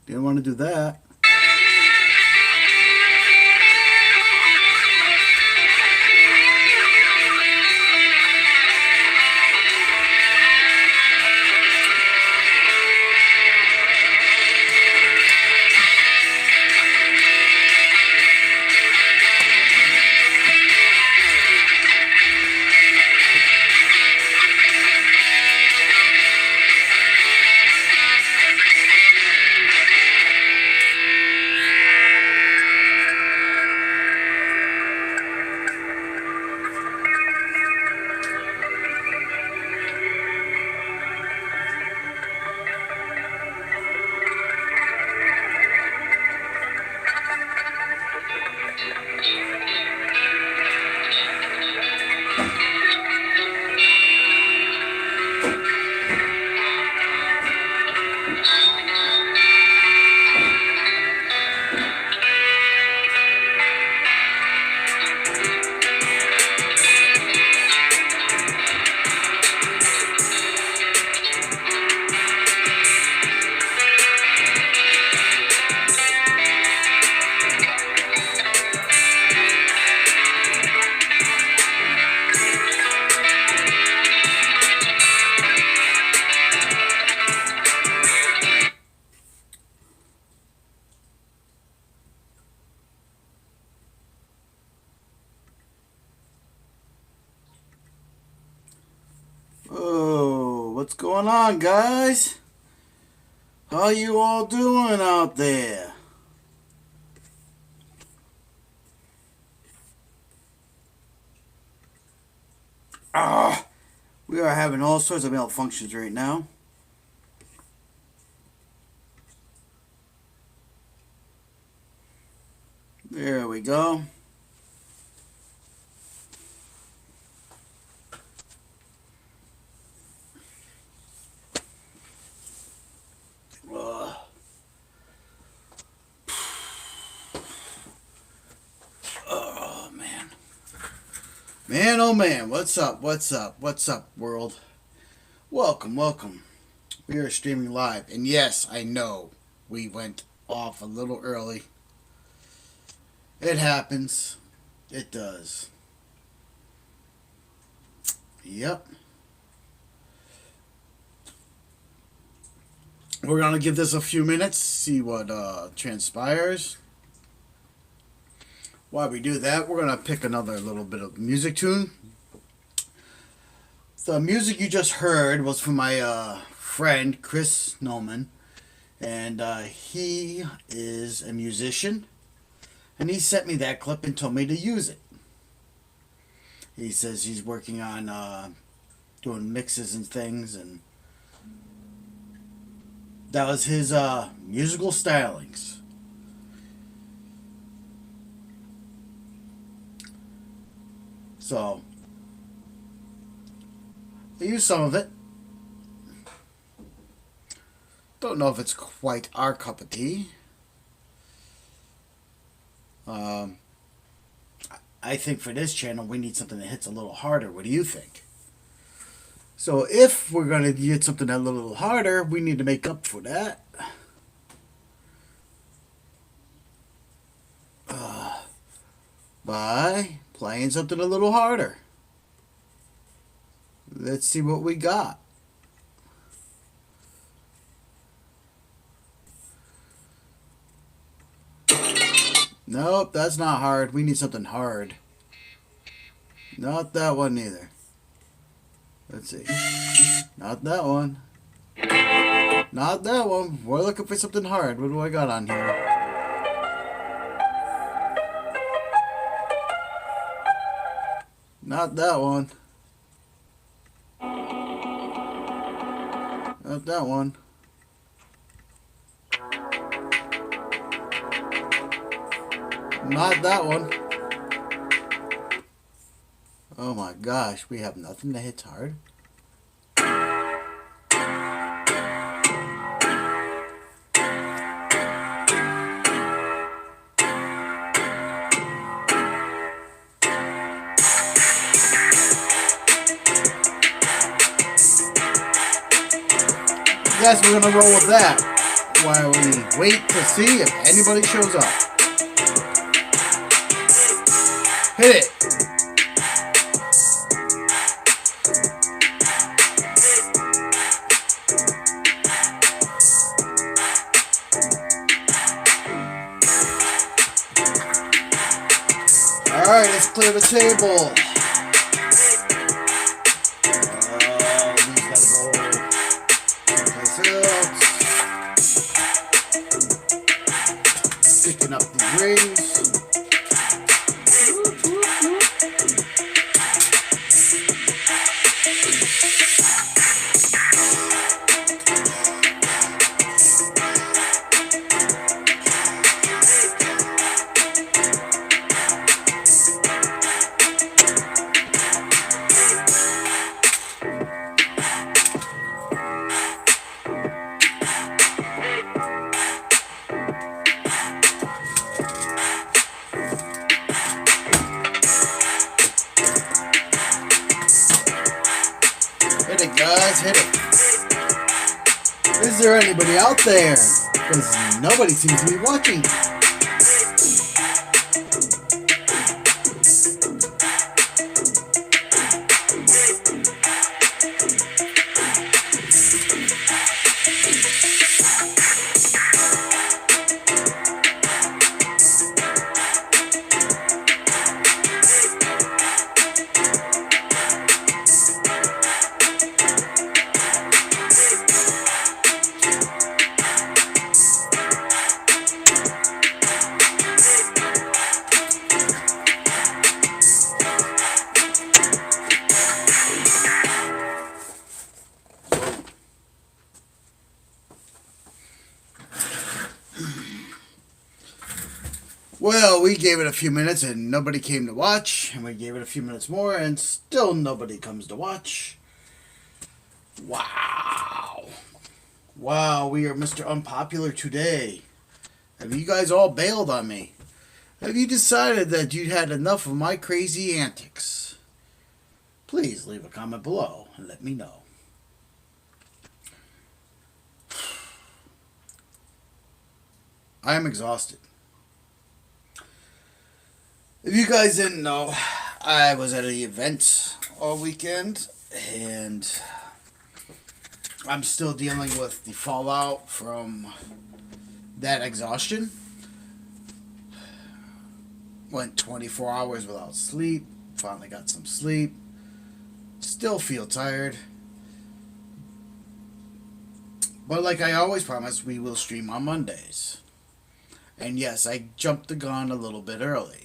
Didn't want to do that. Oh, what's going on, guys? How you all doing out there? Ah, we are having all sorts of malfunctions right now. There we go. Oh, man. Man, oh man, what's up, what's up, what's up, world? Welcome, welcome. We are streaming live, and yes, I know we went off a little early. It happens. It does. Yep. We're going to give this a few minutes, see what transpires. While we do that, we're going to pick another little bit of music tune. The music you just heard was from my friend, Chris Noman. And he is a musician. And he sent me that clip and told me to use it. He says he's working on doing mixes and things. And that was his musical stylings. So, I used some of it. Don't know if it's quite our cup of tea. I think for this channel we need something that hits a little harder. What do you think? So if we're going to get something a little harder, we need to make up for that. By playing something a little harder. Let's see what we got. Nope, that's not hard. We need something hard. Not that one either. Let's see. Not that one. Not that one. We're looking for something hard. What do I got on here? Not that one. Not that one. Not that one. Oh my gosh, we have nothing that hits hard. Guess we're gonna roll with that. while we wait to see if anybody shows up. Hit it! Alright, let's clear the table. These gotta go someplace else. Picking up the rings. Hit it, guys, hit it. Is there anybody out there? Because nobody seems to be watching. Well, we gave it a few minutes and nobody came to watch, and we gave it a few minutes more and still nobody comes to watch. Wow. Wow, we are Mr. Unpopular today. Have you guys all bailed on me? Have you decided that you had enough of my crazy antics? Please leave a comment below and let me know. I am exhausted. If you guys didn't know, I was at an event all weekend, and I'm still dealing with the fallout from that exhaustion. Went 24 hours without sleep, finally got some sleep, still feel tired. But like I always promise, we will stream on Mondays. And yes, I jumped the gun a little bit early.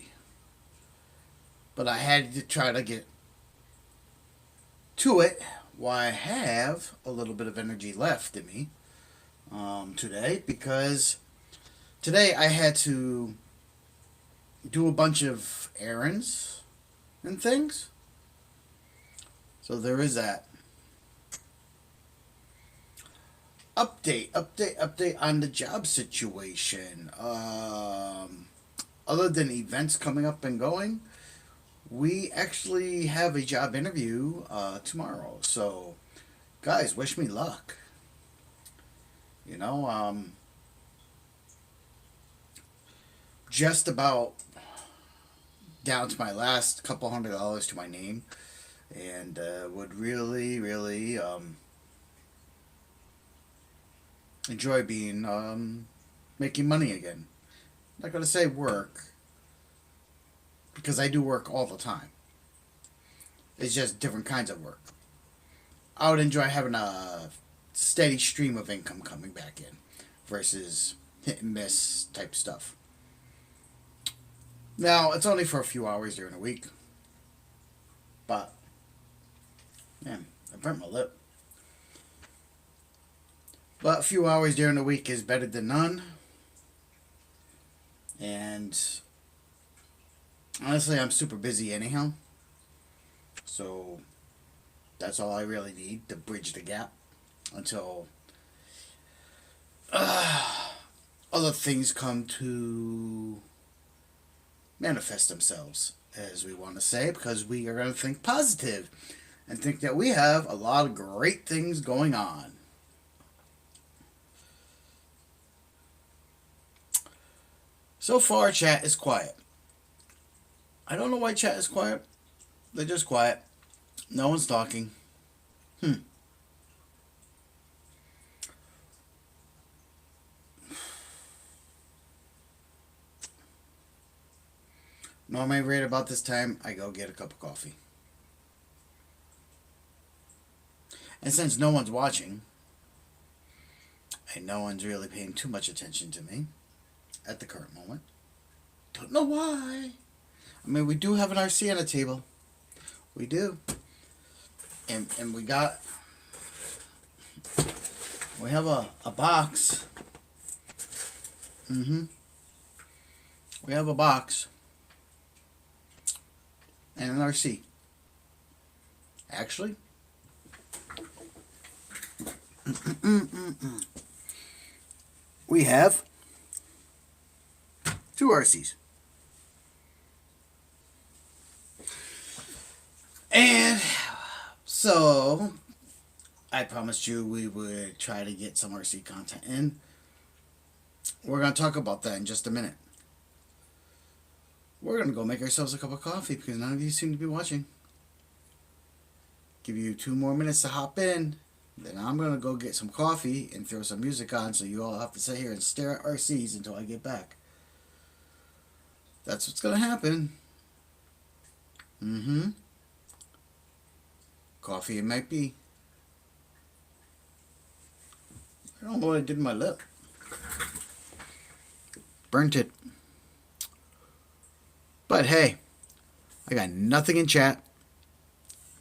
But I had to try to get to it while I have a little bit of energy left in me today, because today I had to do a bunch of errands and things. So there is that. Update on the job situation. Other than events coming up and going, we actually have a job interview tomorrow. So, guys, wish me luck. You know, just about down to my last couple $100 to my name, and would really enjoy being making money again. I'm not gonna say work, because I do work all the time. It's just different kinds of work. I would enjoy having a steady stream of income coming back in versus hit and miss type stuff. Now, it's only for a few hours during the week, but man, I burnt my lip. But a few hours during the week is better than none. And honestly, I'm super busy anyhow. So that's all I really need to bridge the gap until other things come to manifest themselves, as we want to say, because we are going to think positive and think that we have a lot of great things going on. So far, chat is quiet. I don't know why chat is quiet. They're just quiet. No one's talking. Hmm. Normally, right about this time, I go get a cup of coffee. And since no one's watching, and no one's really paying too much attention to me at the current moment, don't know why. I mean, we do have an RC on the table. We do. And we have a box. Mm-hmm. We have a box. And an RC. Actually. We have 2 RCs. And so I promised you we would try to get some RC content in. We're going to talk about that in just a minute. We're going to go make ourselves a cup of coffee because none of you seem to be watching. Give you 2 more minutes to hop in. Then I'm going to go get some coffee and throw some music on so you all have to sit here and stare at RCs until I get back. That's what's going to happen. Mm-hmm. Coffee it might be. I don't know what I did in my lip. Burnt it. But hey, I got nothing in chat.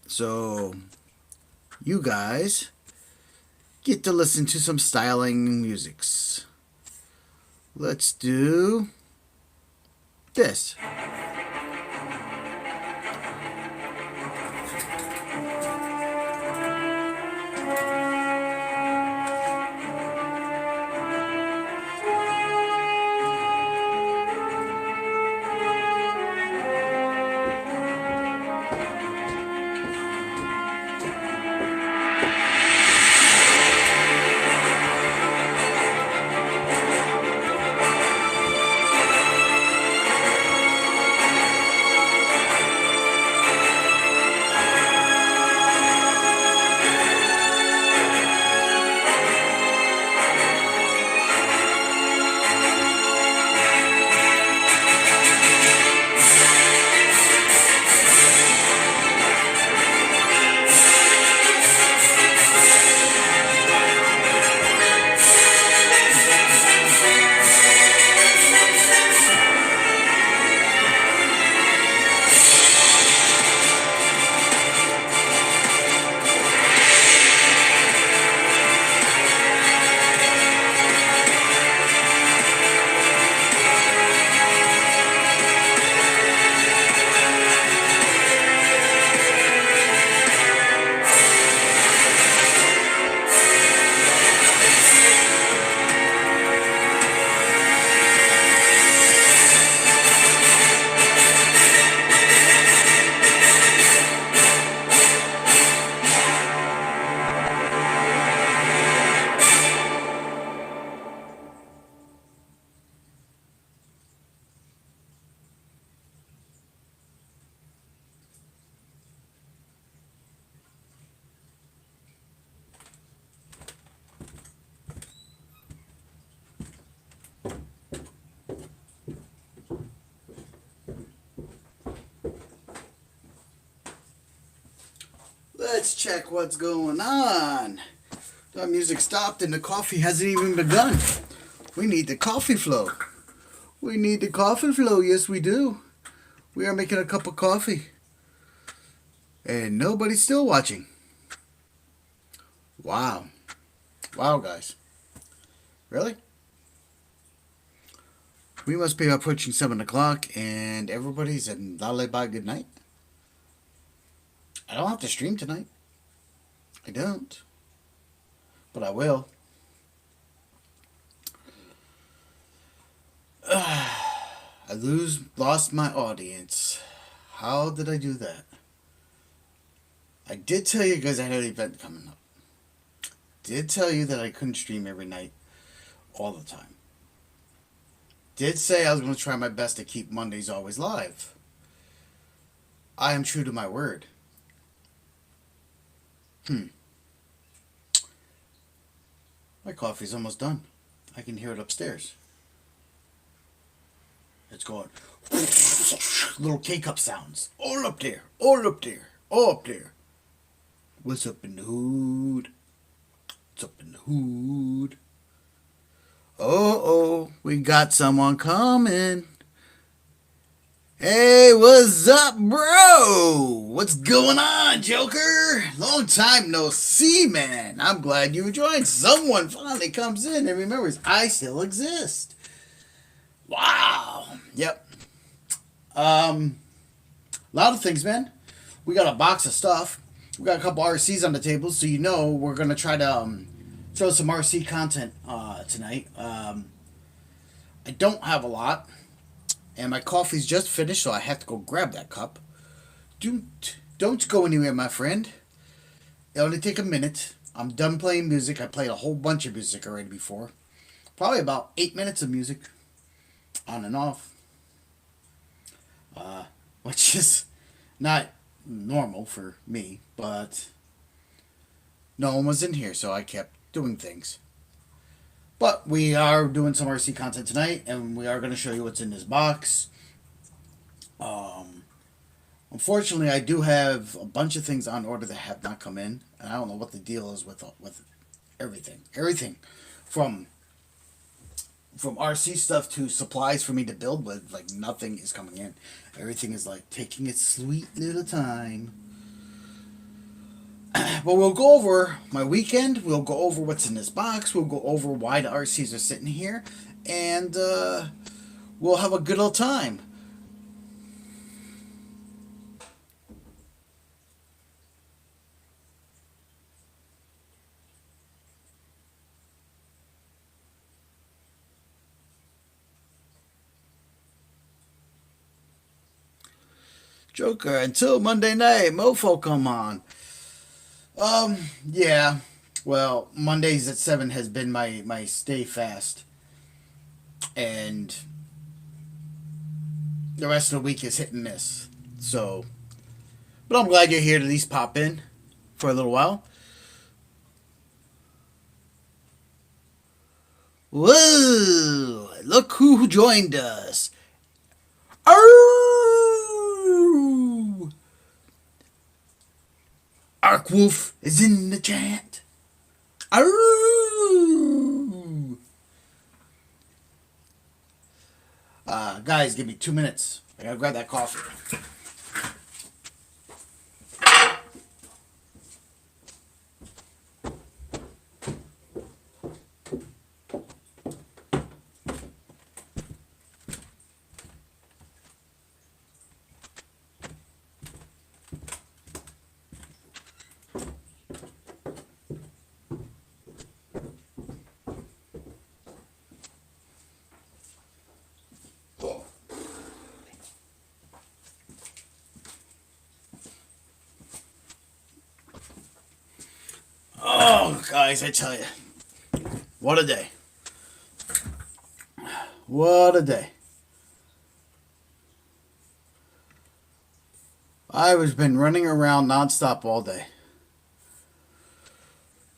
So you guys get to listen to some styling musics. Let's do this. Let's check what's going on. The music stopped and the coffee hasn't even begun. We need the coffee flow. We need the coffee flow. Yes, we do. We are making a cup of coffee. And nobody's still watching. Wow. Wow, guys. Really? We must be approaching 7 o'clock and everybody's in lullaby good night. I don't have to stream tonight. I don't. But I will. I lost my audience. How did I do that? I did tell you guys I had an event coming up. Did tell you that I couldn't stream every night all the time. did say I was going to try my best to keep Mondays always live. I am true to my word. My coffee's almost done. I can hear it upstairs. It's going. Little K-cup sounds. All up there. All up there. All up there. What's up in the hood? What's up in the hood? Oh, we got someone coming. Hey, what's up, bro? What's going on, Joker? Long time no see, man. I'm glad you joined. Someone finally comes in and remembers I still exist. Wow. Yep. A lot of things, man. We got a box of stuff. We got a couple RCs on the table, so you know we're gonna try to throw some RC content tonight. I don't have a lot. And my coffee's just finished, so I have to go grab that cup. Don't go anywhere, my friend. It'll only take a minute. I'm done playing music. I played a whole bunch of music already before. Probably about 8 minutes of music. On and off. Which is not normal for me, but no one was in here, so I kept doing things. But we are doing some RC content tonight, and we are going to show you what's in this box. Unfortunately, I do have a bunch of things on order that have not come in, and I don't know what the deal is with everything. Everything from RC stuff to supplies for me to build with, like nothing is coming in. Everything is like taking its sweet little time. But we'll go over my weekend. We'll go over what's in this box. We'll go over why the RCs are sitting here. And we'll have a good old time. Joker, until Monday night, Mofo come on. Yeah. Well, Mondays at 7 has been my stay fast. And the rest of the week is hit and miss. So, but I'm glad you're here to at least pop in for a little while. Whoa! Look who joined us. Arrgh! Arkwolf is in the chat. Arrgh! Guys, give me 2 minutes. I gotta grab that coffee. Oh, guys, I tell you. What a day. What a day. I've been running around nonstop all day.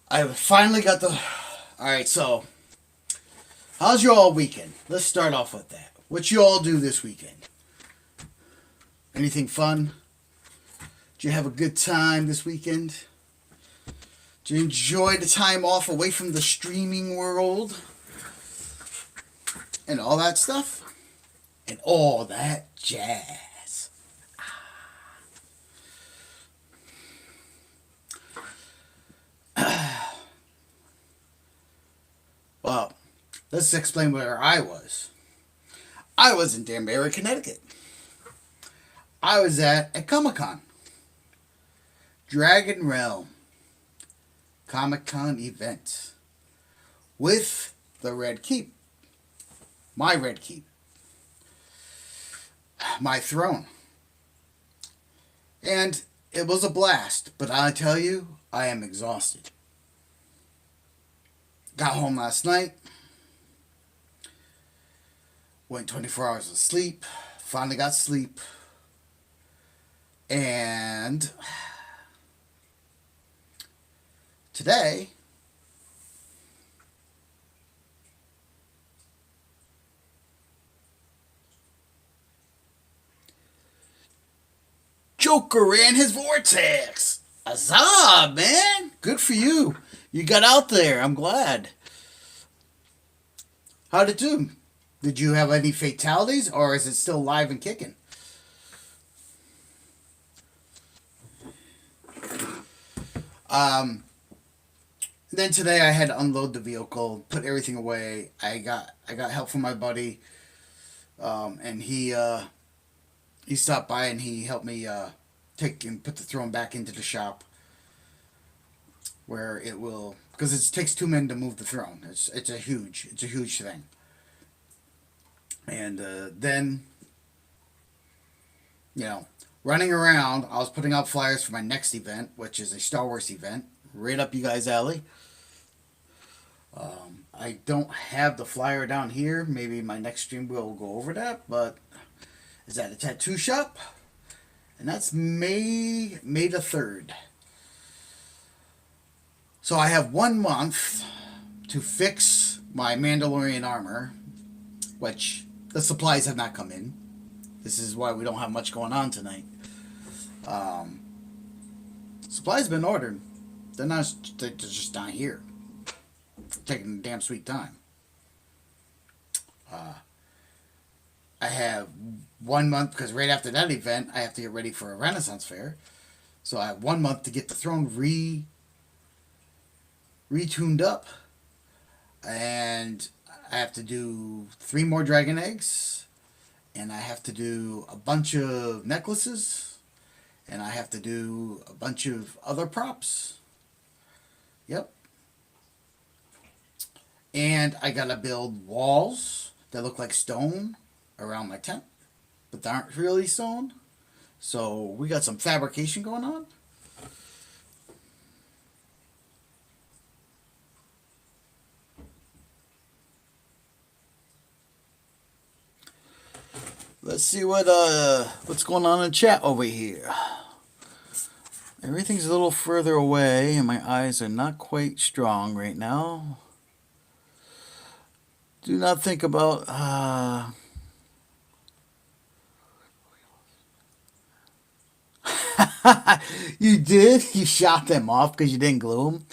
I finally got the... Alright, so... How's your all weekend? Let's start off with that. What you all do this weekend? Anything fun? Did you have a good time this weekend? Did you enjoy the time off away from the streaming world? And all that stuff? And all that jazz. Well, let's explain where I was. I was in Danbury, Connecticut. I was at a Comic-Con. Dragon Realm Comic-Con event. With the Red Keep. My Red Keep. My throne. And it was a blast, but I tell you, I am exhausted. Got home last night. Went 24 hours of sleep. Finally got sleep. And today, Joker ran his vortex. Huzzah, man! Good for you. You got out there. I'm glad. How'd it do? Did you have any fatalities, or is it still live and kicking? Um, then today I had to unload the vehicle, put everything away. I got help from my buddy, and he stopped by and he helped me take and put the throne back into the shop where it will, because it takes two men to move the throne. It's a huge thing. And then, you know, running around, I was putting out flyers for my next event, which is a Star Wars event, right up you guys' alley. I don't have the flyer down here. Maybe my next stream will go over that, but is at a tattoo shop, and that's May the 3rd. So I have 1 month to fix my Mandalorian armor, which the supplies have not come in. This is why we don't have much going on tonight. Supplies have been ordered. They're just not here. Taking a damn sweet time. I have 1 month because right after that event, I have to get ready for a Renaissance fair. So I have 1 month to get the throne retuned up, and I have to do 3 more dragon eggs, and I have to do a bunch of necklaces, and I have to do a bunch of other props. Yep. And I gotta build walls that look like stone around my tent, but they aren't really stone. So we got some fabrication going on. Let's see what's going on in chat over here. Everything's a little further away, and my eyes are not quite strong right now. Do not think about You did? You shot them off because you didn't glue them?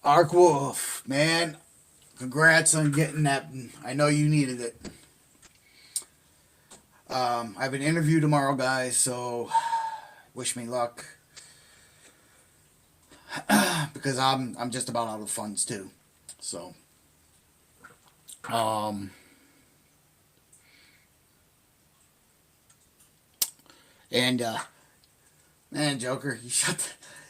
Ark Wolf, man, congrats on getting that. I know you needed it. I have an interview tomorrow, guys, so wish me luck. Because I'm just about out of funds too. So and man, Joker, you should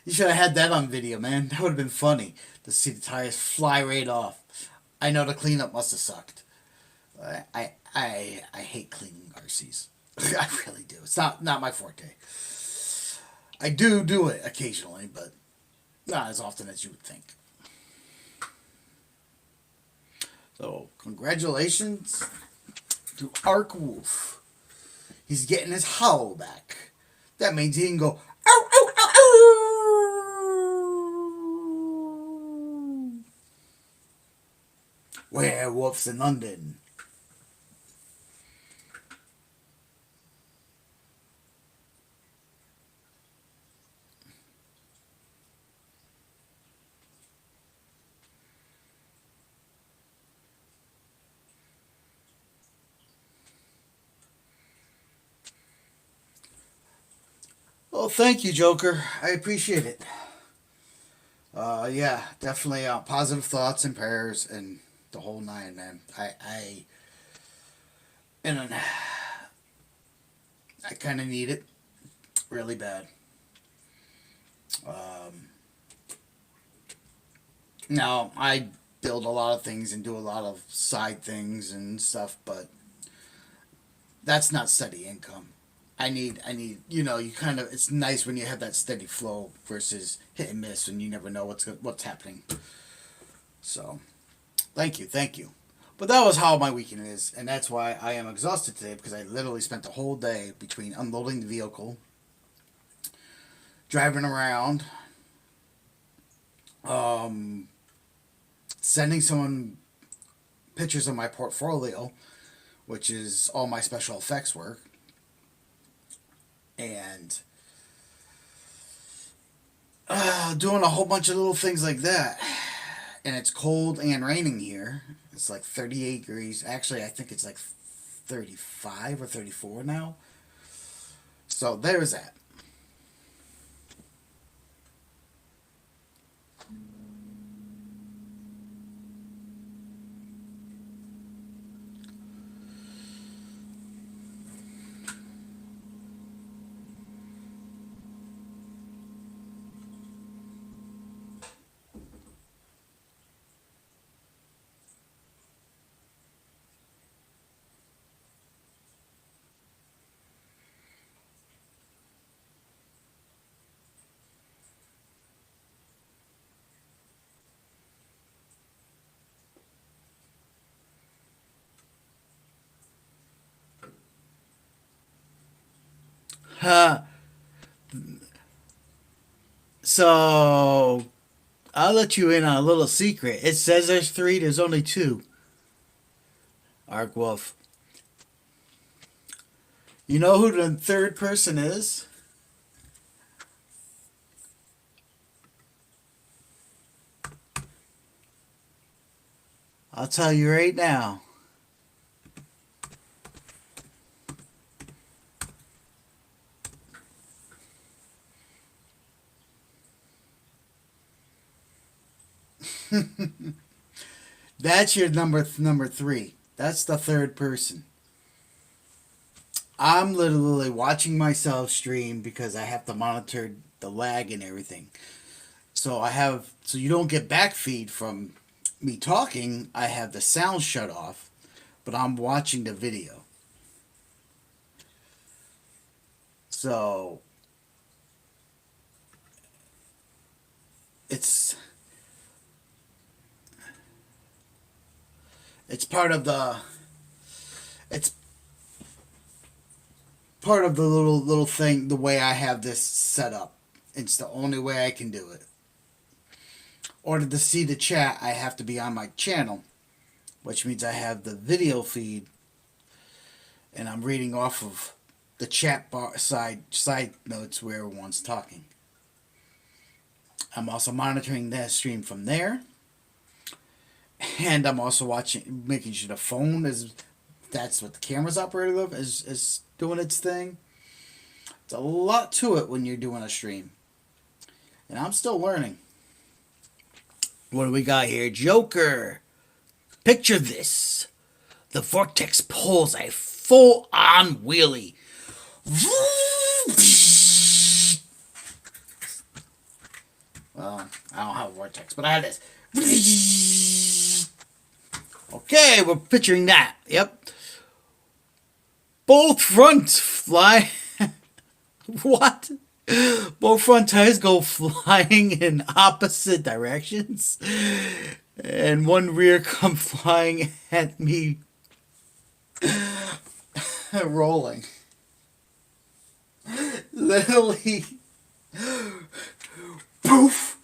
have had that on video, man. That would have been funny to see the tires fly right off. I know the cleanup must have sucked. I hate cleaning RCs. I really do. It's not my forte. I do it occasionally, but not as often as you would think. So congratulations to Ark Wolf. He's getting his hollow back. That means he can go ow ow ow ow. Werewolves in London. Well, thank you, Joker. I appreciate it. Yeah, definitely positive thoughts and prayers and the whole nine, man. And I kind of need it really bad. Now, I build a lot of things and do a lot of side things and stuff, but that's not steady income. You kind of, it's nice when you have that steady flow versus hit and miss and you never know what's happening. So, thank you. But that was how my weekend is, and that's why I am exhausted today because I literally spent the whole day between unloading the vehicle, driving around, um, sending someone pictures of my portfolio, which is all my special effects work, and doing a whole bunch of little things like that. And it's cold and raining here. It's like 38 degrees. Actually, I think it's like 35 or 34 now. So there's that. Huh. So I'll let you in on a little secret. It says there's three. There's only two. Arc Wolf. You know who the third person is? I'll tell you right now. That's your number three. That's the third person. I'm literally watching myself stream because I have to monitor the lag and everything. So you don't get back feed from me talking. I have the sound shut off, but I'm watching the video. So it's it's part of the it's part of the little thing, the way I have this set up. It's the only way I can do it. Order to see the chat, I have to be on my channel, which means I have the video feed, and I'm reading off of the chat bar side notes where everyone's talking. I'm also monitoring that stream from there, and I'm also making sure the phone is, that's what the camera's operated with, is doing its thing. It's a lot to it when you're doing a stream, and I'm still learning. What do we got here? Joker. Picture this. The vortex pulls a full-on wheelie. Well, I don't have a vortex, but I have this. Okay, we're picturing that. Yep. Both fronts fly. What? Both front tires go flying in opposite directions, and one rear come flying at me, rolling. Literally, poof,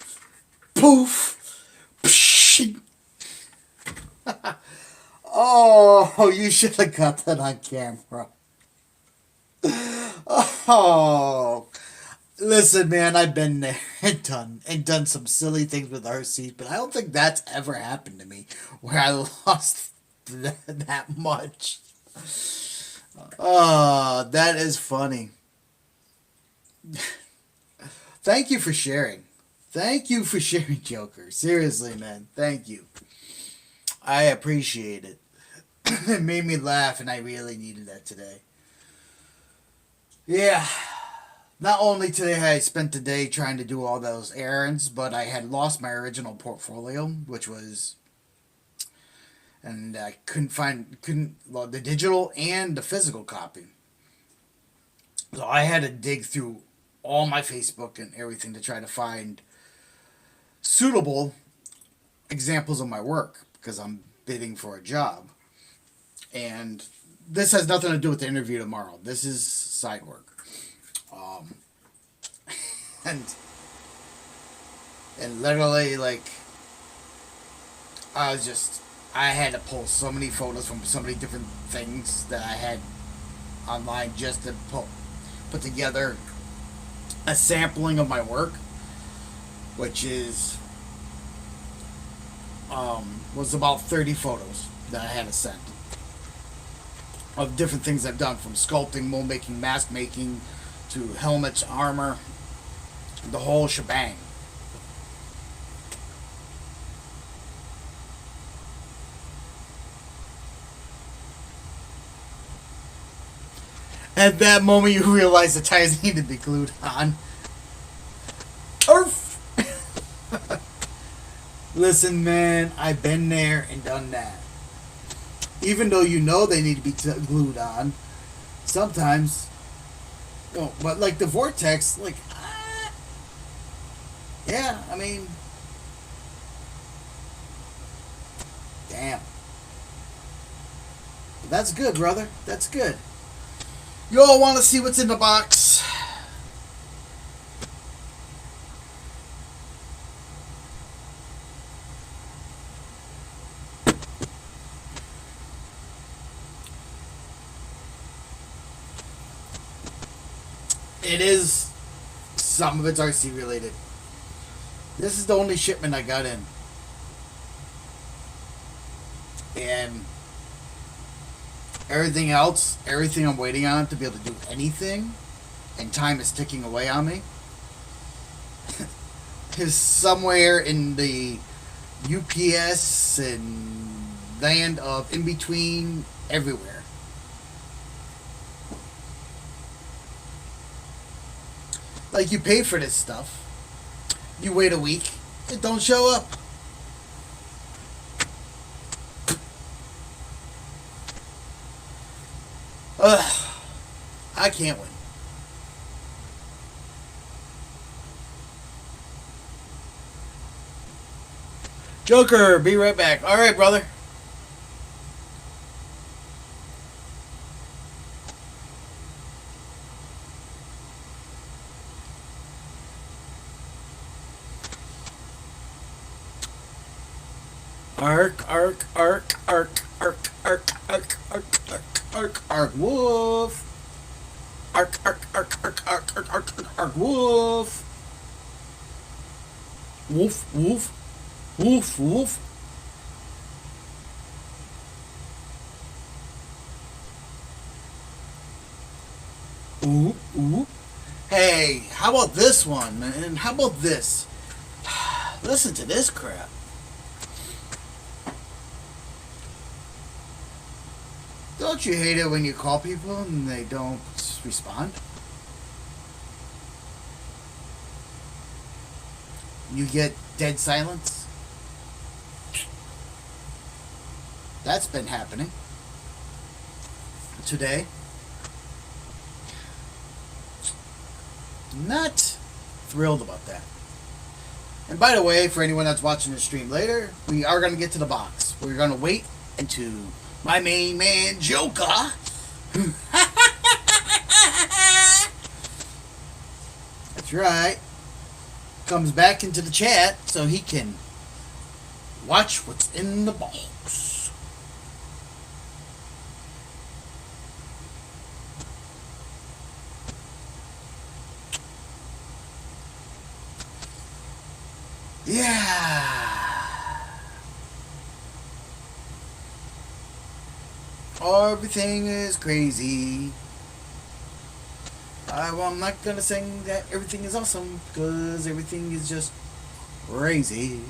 poof, psh. Oh, you should have got that on camera. Oh, listen, man, I've been there and done some silly things with RCs, but I don't think that's ever happened to me where I lost that much. Oh, that is funny. Thank you for sharing. Thank you for sharing, Joker. Seriously, man. Thank you. I appreciate it. It made me laugh, and I really needed that today. Yeah. Not only today had I spent the day trying to do all those errands, but I had lost my original portfolio, which was, and I couldn't, well, the digital and the physical copy. So I had to dig through all my Facebook and everything to try to find suitable examples of my work because I'm bidding for a job. And this has nothing to do with the interview tomorrow. This is side work. Um, and literally, like, I had to pull so many photos from so many different things that I had online just to put together a sampling of my work, which is was about 30 photos that I had to send of different things I've done, from sculpting, mold making, mask making, to helmets, armor, the whole shebang. At that moment, you realize the ties need to be glued on. Arf! Listen, man, I've been there and done that. Even though you know they need to be glued on, sometimes, well, but like the vortex, like, yeah, I mean, damn. That's good, brother. That's good. You all want to see what's in the box? It is, some of it's RC related. This is the only shipment I got in. And everything else, everything I'm waiting on to be able to do anything, and time is ticking away on me, is somewhere in the UPS and land of in between everywhere. Like, you pay for this stuff, you wait a week, it don't show up. Ugh, I can't win. Joker, be right back. All right, brother. Arc, arc, arc, arc, arc, arc, arc, arc, arc, arc, arc, woof. Arc, arc, arc, arc, arc, arc, arc, arc, arc, woof. Woof, woof, woof, woof. Ooh, ooh. Hey, how about this one, man? How about this? Listen to this crap. Don't you hate it when you call people and they don't respond? You get dead silence? That's been happening today. Not thrilled about that. And by the way, for anyone that's watching the stream later, we are going to get to the box. We're going to wait until my main man, Joker, that's right, comes back into the chat so he can watch what's in the box. Yeah. Everything is crazy. I'm not gonna say that everything is awesome, because everything is just crazy.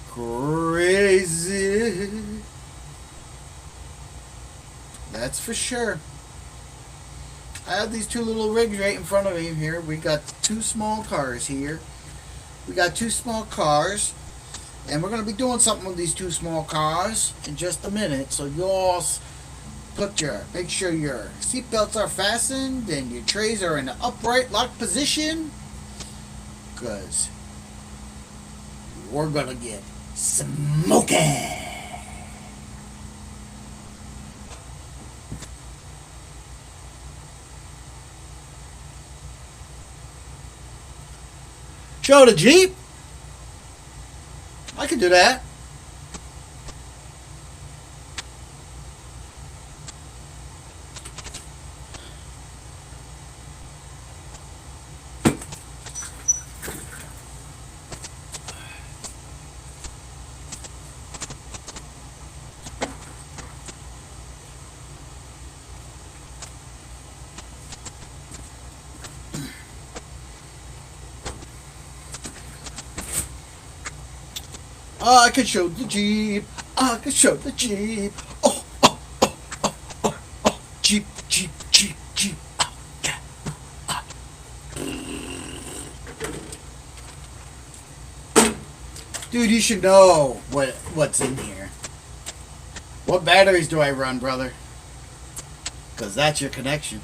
Crazy. That's for sure. I have these two little rigs right in front of me here. We got two small cars here. We got two small cars. And we're going to be doing something with these two small cars in just a minute. So you all make sure your seatbelts are fastened and your trays are in the upright lock position. Because we're going to get smoking. Show the Jeep. I can do that. I can show the Jeep. I can show the Jeep. Oh, oh, oh, oh, oh, oh. Jeep, Jeep, Jeep, Jeep. Oh, yeah. Dude, you should know what's in here. What batteries do I run, brother? Because that's your connection.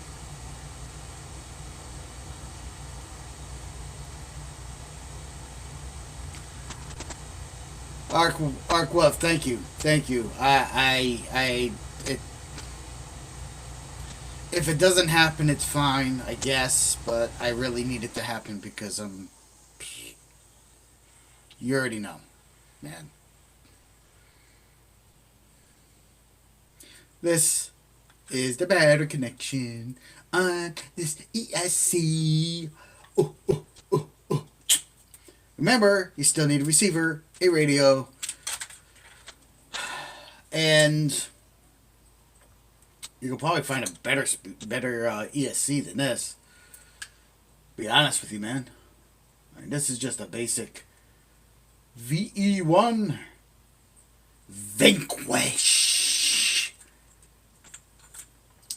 Arc Wolf, thank you. If it doesn't happen, it's fine, I guess. But I really need it to happen because you already know, man. This is the battery connection on this ESC. Oh, oh, oh, oh. Remember, you still need a receiver, a radio, and you can probably find a better ESC than this. Be honest with you, man. I mean, this is just a basic VE1 Vanquish.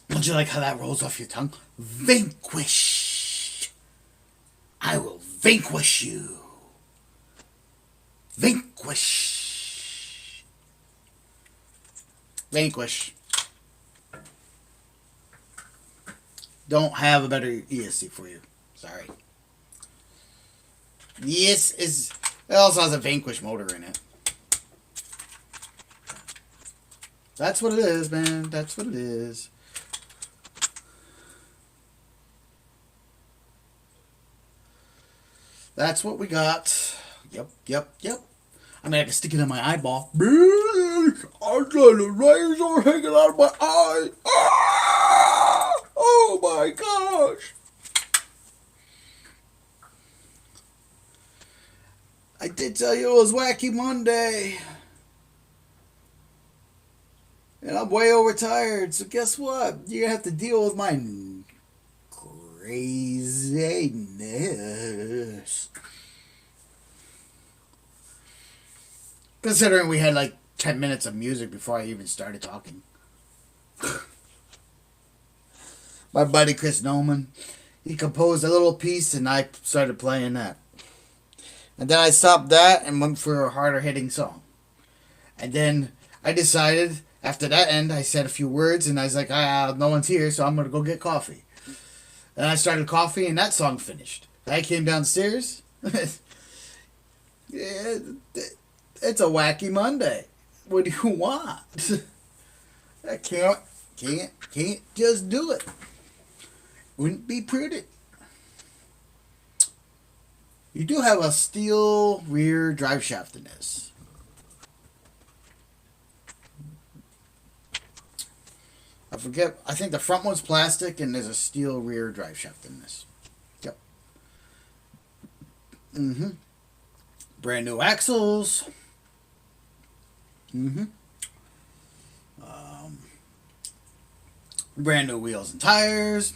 Don't you like how that rolls off your tongue? Vanquish. I will vanquish you. Vanquish. Vanquish. Don't have a better ESC for you. Sorry. Yes, it also has a Vanquish motor in it. That's what it is, man. That's what it is. That's what we got. Yep. I mean, I can stick it in my eyeball. I got a razor hanging out of my eye. Ah! Oh my gosh. I did tell you it was Wacky Monday. And I'm way overtired, so guess what? You're gonna have to deal with my craziness. Considering we had like 10 minutes of music before I even started talking. My buddy Chris Noman, he composed a little piece and I started playing that. And then I stopped that and went for a harder hitting song. And then I decided, after that end, I said a few words and I was like, no one's here, so I'm going to go get coffee. And I started coffee and that song finished. I came downstairs. Yeah, it's a Wacky Monday. What do you want? I can't just do it. Wouldn't be prudent. You do have a steel rear drive shaft in this. I think the front one's plastic and there's a steel rear drive shaft in this. Yep. Brand new axles. Brand new wheels and tires.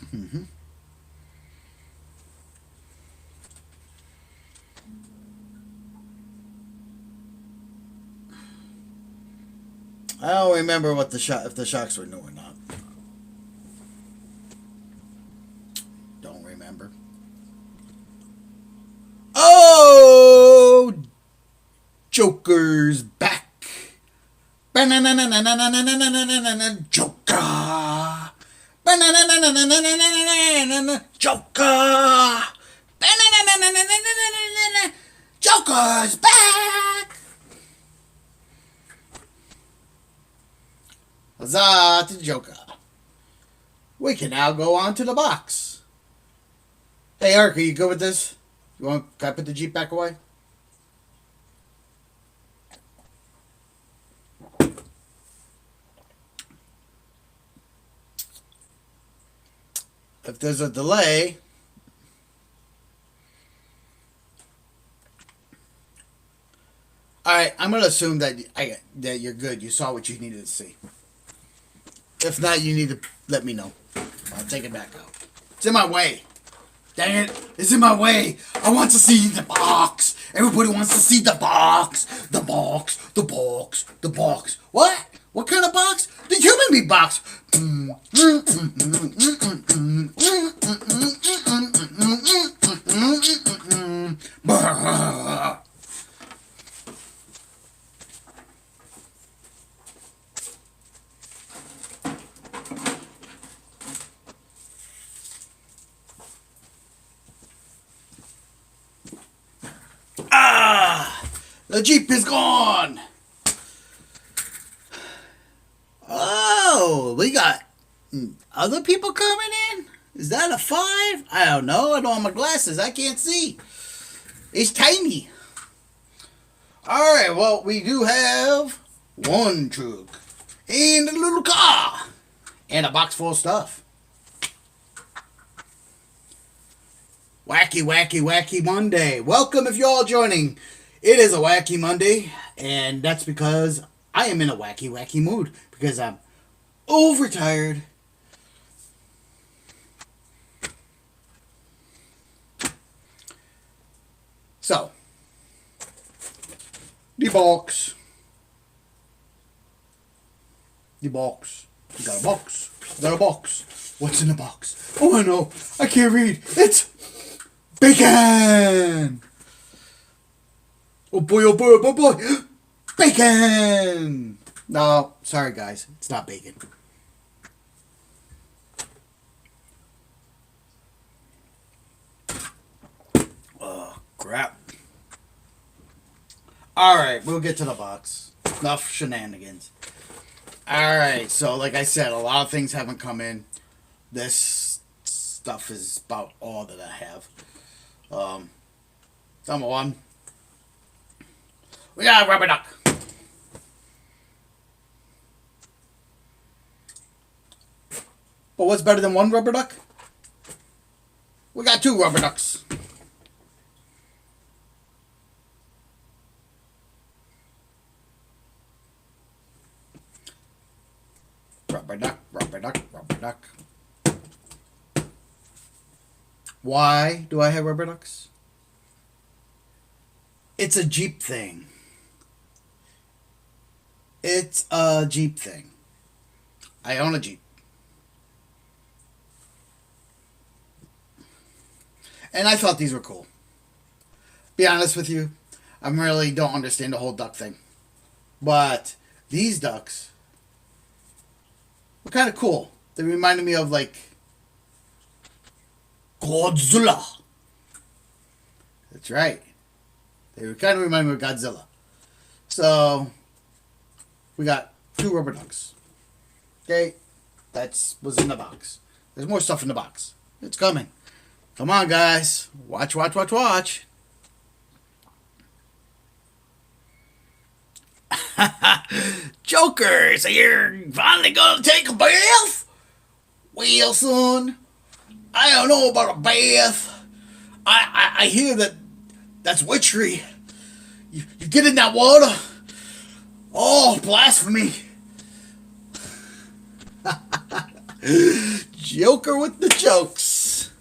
I don't remember what if the shocks were new or not. remember. Oh, Joker's back. Joker. Joker. Joker's back. Huzzah to the Joker. We can now go on to the box. Hey, Eric, are you good with this? Can I put the Jeep back away? If there's a delay, all right, I'm gonna assume that that you're good. You saw what you needed to see. If not, you need to let me know. I'll take it back out. It's in my way. Dang it! It's in my way. I want to see the box. Everybody wants to see the box. The box. The box. The box. What? What kind of box? The human meat box. The Jeep is gone. Oh, we got other people coming in? Is that a 5? I don't know. I don't have my glasses. I can't see. It's tiny. Alright, well, we do have one truck. And a little car. And a box full of stuff. Wacky Monday. Welcome if you're all joining. It is a Wacky Monday. And that's because I am in a wacky mood. Because I'm overtired. So, the box. The box. You got a box. You got a box. What's in the box? Oh, I know. I can't read. It's bacon. Oh boy, oh boy, oh boy, boy. Bacon. No, sorry guys. It's not bacon. Oh, crap. Alright, we'll get to the box. Enough shenanigans. Alright, so like I said, a lot of things haven't come in. This stuff is about all that I have. Number one, we got a rubber duck. But what's better than one rubber duck? We got 2 rubber ducks. Rubber duck, rubber duck, rubber duck. Why do I have rubber ducks? It's a Jeep thing. It's a Jeep thing. I own a Jeep. And I thought these were cool. Be honest with you, I really don't understand the whole duck thing. But these ducks were kind of cool. They reminded me of like Godzilla. That's right. They kind of remind me of Godzilla. So we got 2 rubber ducks. Okay, that's what's in the box. There's more stuff in the box. It's coming. Come on, guys. Watch. Joker, so you're finally gonna take a bath? Well, son, I don't know about a bath. I hear that's witchery. You get in that water. Oh, blasphemy. Joker with the jokes.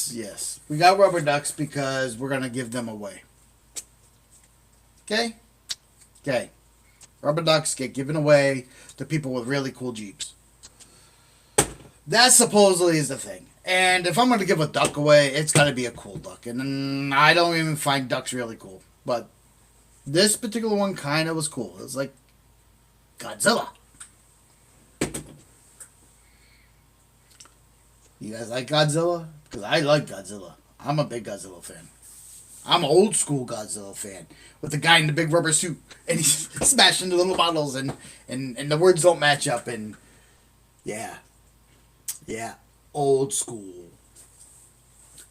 Yes. We got rubber ducks because we're going to give them away. Okay? Rubber ducks get given away to people with really cool Jeeps. That supposedly is the thing. And if I'm going to give a duck away, it's got to be a cool duck. And I don't even find ducks really cool. But this particular one kind of was cool. It was like Godzilla. You guys like Godzilla? Because I like Godzilla. I'm a big Godzilla fan. I'm an old school Godzilla fan. With the guy in the big rubber suit. And he's smashing the little bottles. And the words don't match up. And yeah. Yeah. Old school.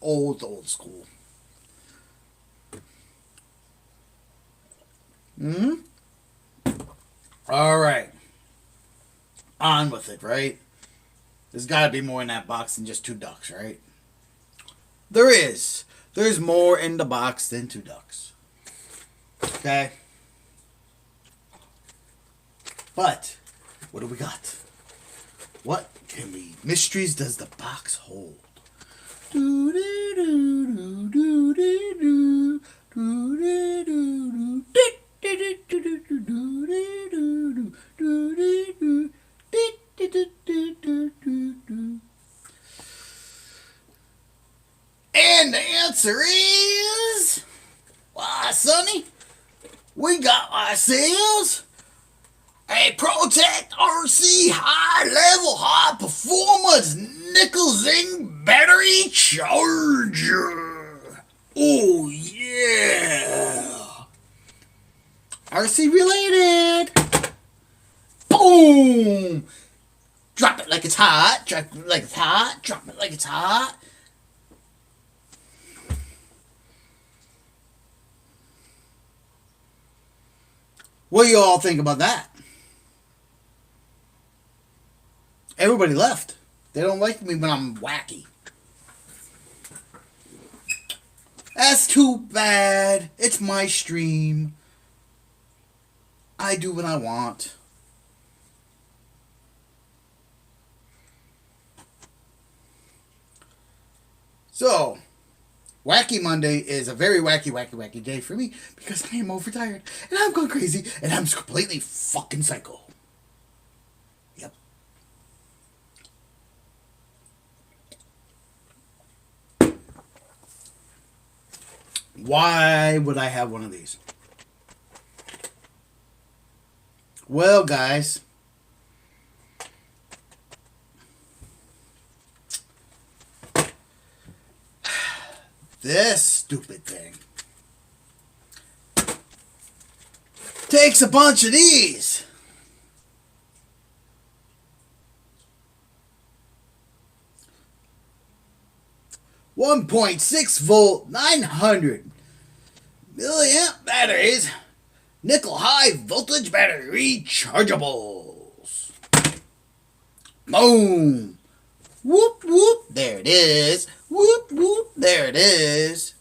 Old school. Hmm? Alright. On with it, right? There's gotta be more in that box than just 2 ducks, right? There is. There's more in the box than 2 ducks. Okay? But, what do we got? What mysteries does the box hold? And the answer is, why, Sonny, we got ourselves a Protect RC high performance nickel zinc battery charger. Oh yeah. RC related. Boom. Drop it like it's hot. Drop it like it's hot. Drop it like it's hot. What do you all think about that? Everybody left. They don't like me when I'm wacky. That's too bad. It's my stream. I do what I want. So, Wacky Monday is a very wacky day for me because I am overtired and I'm going crazy and I'm completely fucking psycho. Yep. Why would I have one of these? Well, guys, this stupid thing takes a bunch of these. .6 volt, 900 milliamp batteries, nickel high voltage battery rechargeables. Boom. Whoop whoop. There it is. Whoop whoop. There it is.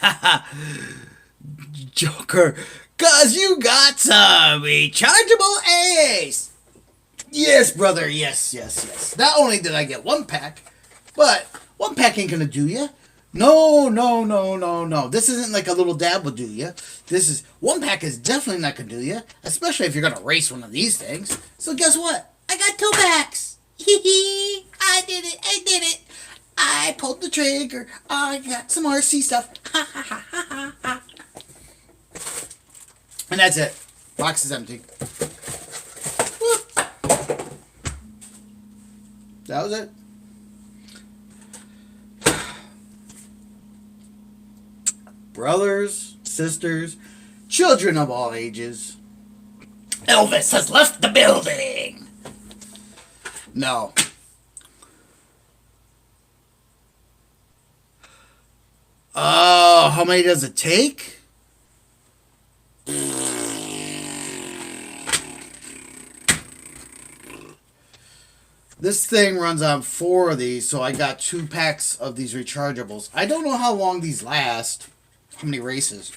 Haha. Joker. 'Cause you got some rechargeable ace. Yes, brother. Yes. Not only did I get 1 pack, but 1 pack ain't gonna do ya. No. This isn't like a little dab will do ya. This is 1 pack is definitely not gonna do ya, especially if you're gonna race one of these things. So guess what? I got 2 packs. I did it. I pulled the trigger. I got some RC stuff. And that's it. Box is empty. Whoop. That was it. Brothers, sisters, children of all ages. Elvis has left the building. No. Oh, how many does it take? This thing runs on 4 of these, so I got 2 packs of these rechargeables. I don't know how long these last. How many races?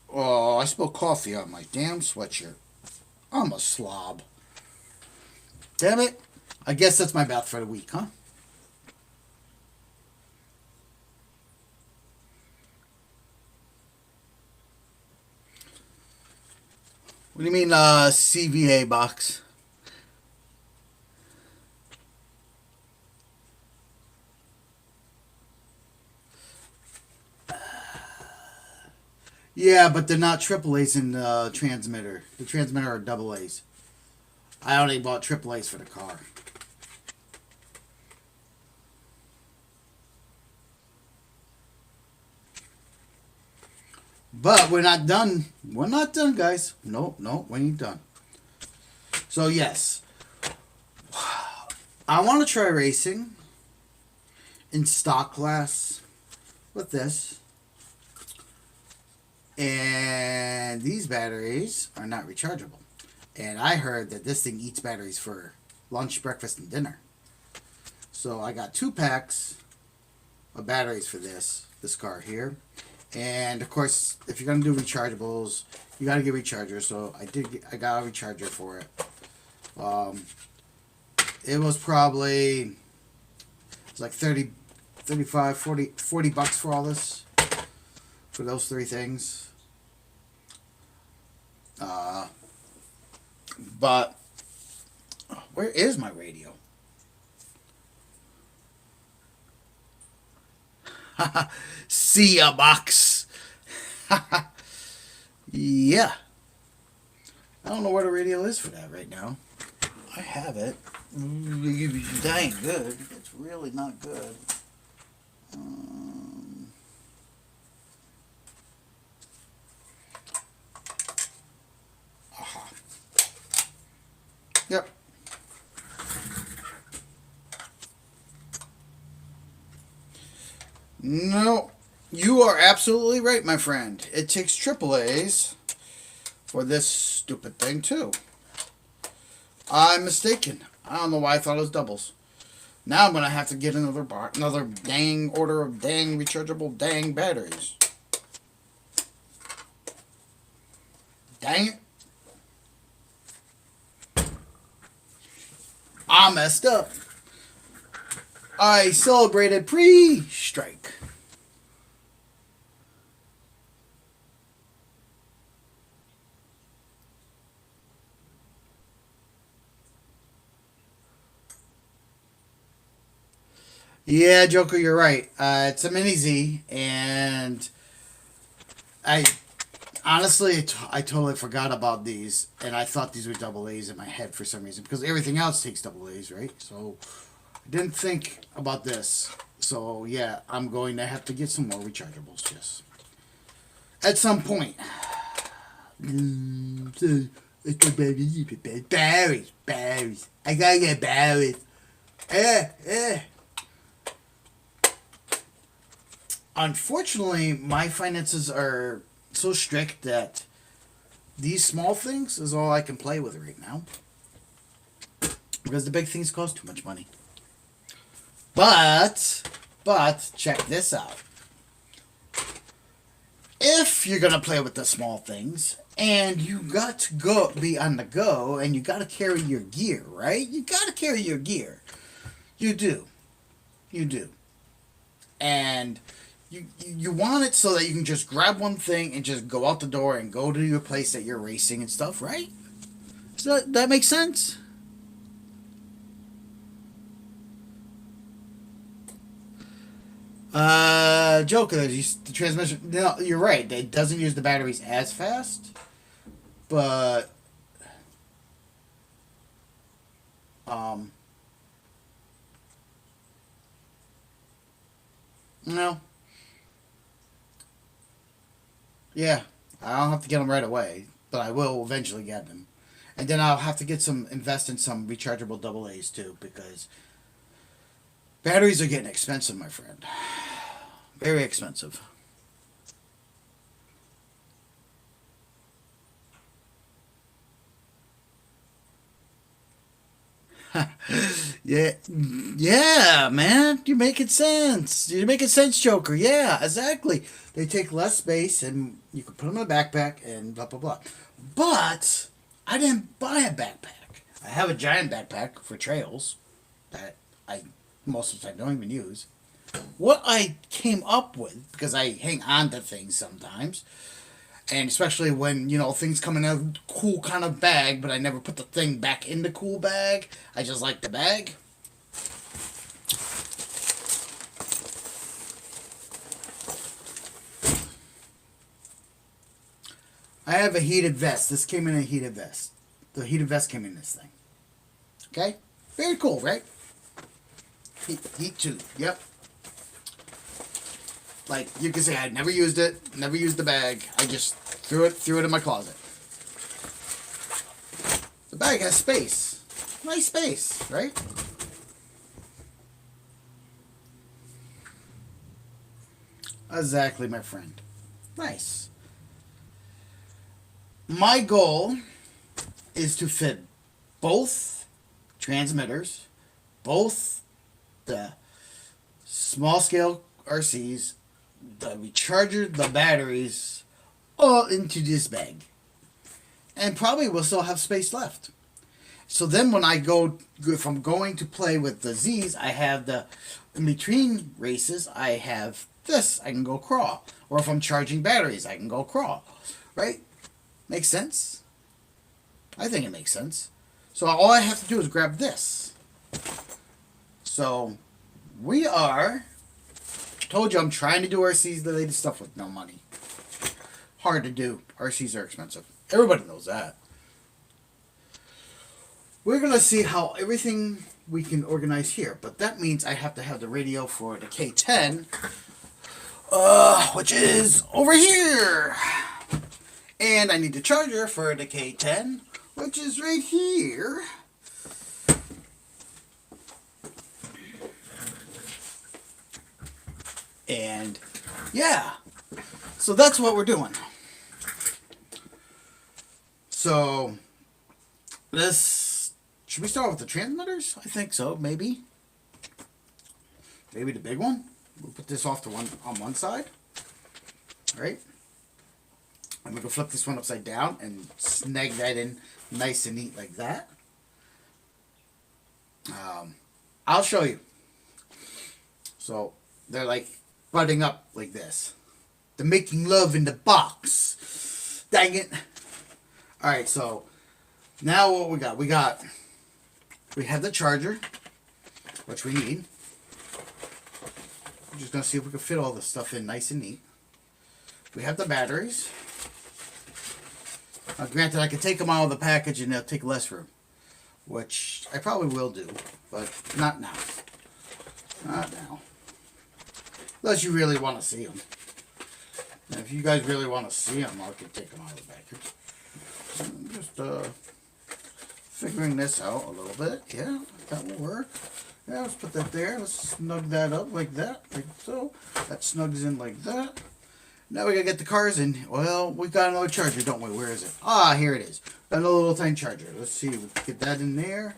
Oh, I spilled coffee on my damn sweatshirt. I'm a slob. Damn it. I guess that's my bath for the week, huh? What do you mean, CVA box? Yeah, but they're not triple A's in the transmitter. The transmitter are double A's. I only bought triple A's for the car. But we're not done. We're not done, guys. No, no, we ain't done. So, yes. I want to try racing in stock class with this. And these batteries are not rechargeable. And I heard that this thing eats batteries for lunch, breakfast, and dinner. So I got 2 packs of batteries for this car here. And of course, if you're gonna do rechargeables, you gotta get rechargers. So I got a recharger for it. It was probably like 30, 35, 40 bucks for all this, for those 3 things. But where is my radio? See ya, box. Yeah. I don't know where the radio is for that right now. I have it. Dang good. It's really not good. Aha. Yep. No, you are absolutely right, my friend. It takes triple A's for this stupid thing, too. I'm mistaken. I don't know why I thought it was doubles. Now I'm going to have to get another dang order of dang rechargeable dang batteries. Dang it. I messed up. I celebrated pre-strike. Yeah, Joker, you're right. It's a mini Z, and I honestly, I totally forgot about these, and I thought these were double A's in my head for some reason, because everything else takes double A's, right? So I didn't think about this. So yeah, I'm going to have to get some more rechargeables, yes. At some point. Berries. I gotta get berries. Unfortunately, my finances are so strict that these small things is all I can play with right now. Because the big things cost too much money. But, check this out. If you're going to play with the small things, and you got to be on the go, and you got to carry your gear, right? You got to carry your gear. You do. You do. And you want it so that you can just grab one thing and just go out the door and go to your place that you're racing and stuff, right? So that makes sense? Joker, the transmission. No, you're right. It doesn't use the batteries as fast, but no. Yeah, I don't have to get them right away, but I will eventually get them, and then I'll have to invest in some rechargeable double A's too, because batteries are getting expensive, my friend. Very expensive. Yeah, yeah, man, you're making sense. You're making sense, Joker. Yeah, exactly. They take less space, and you can put them in a backpack, and blah blah blah. But I didn't buy a backpack. I have a giant backpack for trails that I most of the time don't even use. What I came up with, because I hang on to things sometimes, And especially when, things come in a cool kind of bag, but I never put the thing back in the cool bag. I just like the bag. I have a heated vest. This came in a heated vest. The heated vest came in this thing. Okay? Very cool, right? Heat tube. Yep. Like, you can say I never used it, never used the bag. I just threw it in my closet. The bag has space. Nice space, right? Exactly, my friend. Nice. My goal is to fit both transmitters, both the small scale RCs, the recharger, the batteries, all into this bag. And probably will still have space left. So then when I go, if I'm going to play with the Z's, I have the, in between races, I have this. I can go crawl. Or if I'm charging batteries, I can go crawl. Right? Makes sense? I think it makes sense. So all I have to do is grab this. So we are, told you I'm trying to do RCs related stuff with no money. Hard to do. RCs are expensive. Everybody knows that. We're going to see how everything we can organize here. But that means I have to have the radio for the K10, which is over here. And I need the charger for the K10, which is right here. And yeah, so that's what we're doing. So this, should we start with the transmitters? I think so, maybe. Maybe the big one. We'll put this off to on one side. All right. I'm going to flip this one upside down and snag that in nice and neat like that. I'll show you. So they're like butting up like this. They're making love in the box. Dang it. Alright, so now what we got? We have the charger, which we need. We're just going to see if we can fit all this stuff in nice and neat. We have the batteries. Granted, I could take them out of the package and they'll take less room, which I probably will do, but not now. Not now. Unless you really want to see them. And if you guys really want to see them, I could take them out of the package. I'm just figuring this out a little bit. Yeah, that will work. Yeah, let's put that there. Let's snug that up like that, like so. That snugs in like that. Now we gotta get the cars in. Well, we got another charger, don't we? Where is it? Ah, here it is. Got another little tiny charger. Let's see. We get that in there,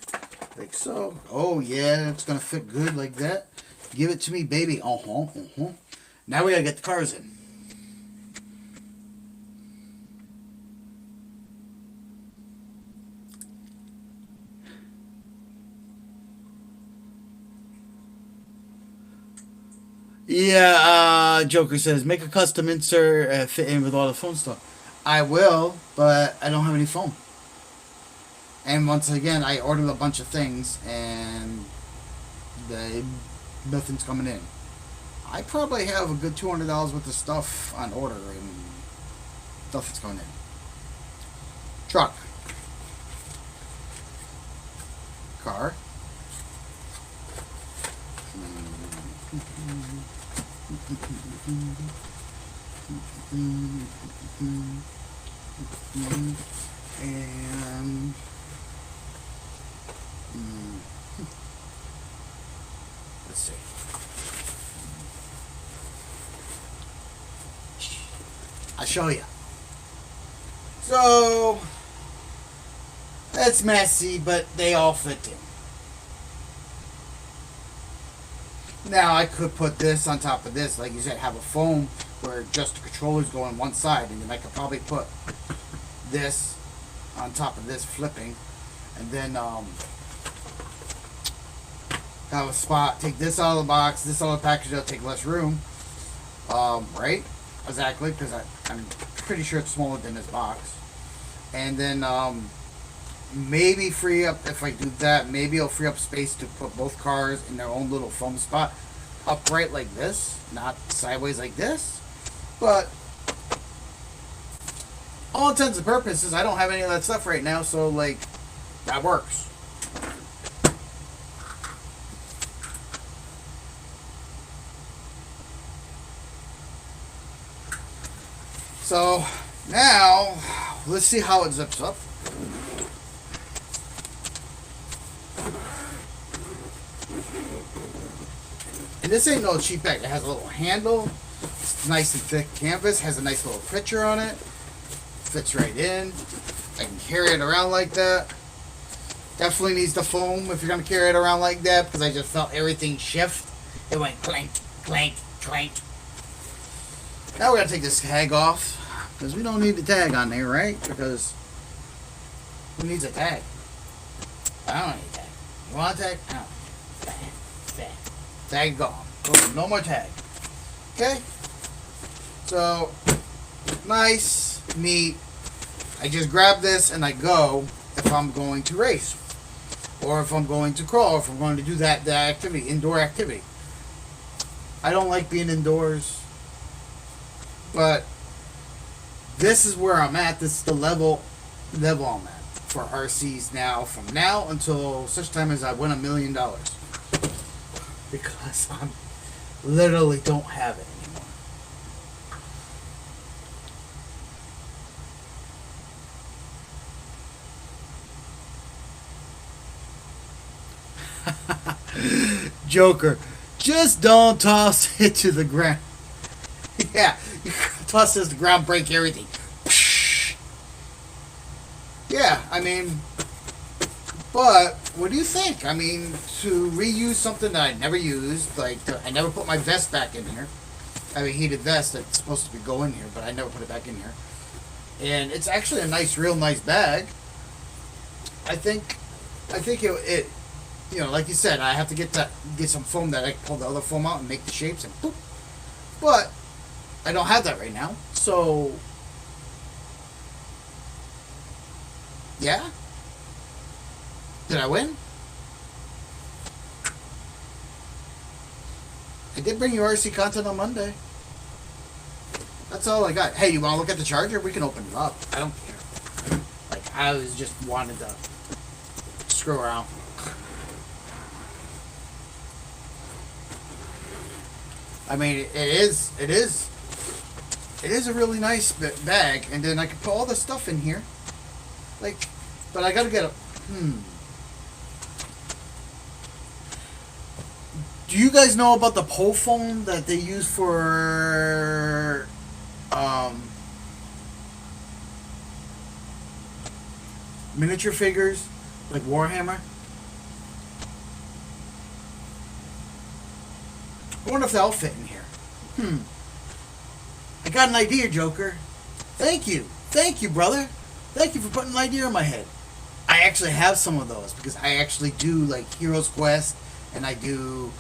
like so. Oh yeah, it's gonna fit good like that. Give it to me, baby. Now we gotta get the cars in. Yeah, Joker says, make a custom insert fit in with all the phone stuff. I will, but I don't have any phone. And once again, I ordered a bunch of things, and nothing's coming in. I probably have a good $200 worth of stuff on order, and nothing's coming in. Truck. Car. And let's see. I'll show you. So that's messy, but they all fit in. Now I could put this on top of this, like you said, have a foam where just the controllers go on one side, and then I could probably put this on top of this flipping, and then have a spot, take this out of the box, this out of the package, that'll take less room, right? exactly, because I'm pretty sure it's smaller than this box. And then maybe free up, if I do that, maybe I'll free up space to put both cars in their own little foam spot, upright like this, not sideways like this. But all intents and purposes, I don't have any of that stuff right now, so like that works. So now let's see how it zips up. And this ain't no cheap bag. It has a little handle. It's nice and thick canvas. Has a nice little picture on it. Fits right in. I can carry it around like that. Definitely needs the foam if you're going to carry it around like that, because I just felt everything shift. It went clank, clank, clank. Now we're going to take this tag off, because we don't need the tag on there, right? Because who needs a tag? I don't need a tag. You want a tag? I don't. Tag gone. No more tag. Okay? So, nice, neat. I just grab this and I go if I'm going to race. Or if I'm going to crawl, or if I'm going to do that activity, indoor activity. I don't like being indoors. But this is where I'm at. This is the level I'm at for RCs now, from now until such time as I win $1 million. Because I literally don't have it anymore. Joker, just don't toss it to the ground. Yeah, you toss it to the ground, break everything. Yeah, I mean, but what do you think? I mean, to reuse something that I never used, like I never put my vest back in here. I have a heated vest that's supposed to go in here, but I never put it back in here. And it's actually a nice, real nice bag. I think it you know, like you said, I have to get some foam that I can pull the other foam out and make the shapes and boop. But I don't have that right now, so yeah. Did I win? I did bring you RC content on Monday. That's all I got. Hey, you want to look at the charger? We can open it up. I don't care. Like, I was just wanted to screw around. I mean, it is a really nice bag, and then I can put all the stuff in here. Like, but I gotta get a, Do you guys know about the pole foam that they use for miniature figures, like Warhammer? I wonder if that'll fit in here. I got an idea, Joker. Thank you, brother. Thank you for putting an idea in my head. I actually have some of those because I actually do like Heroes Quest and I do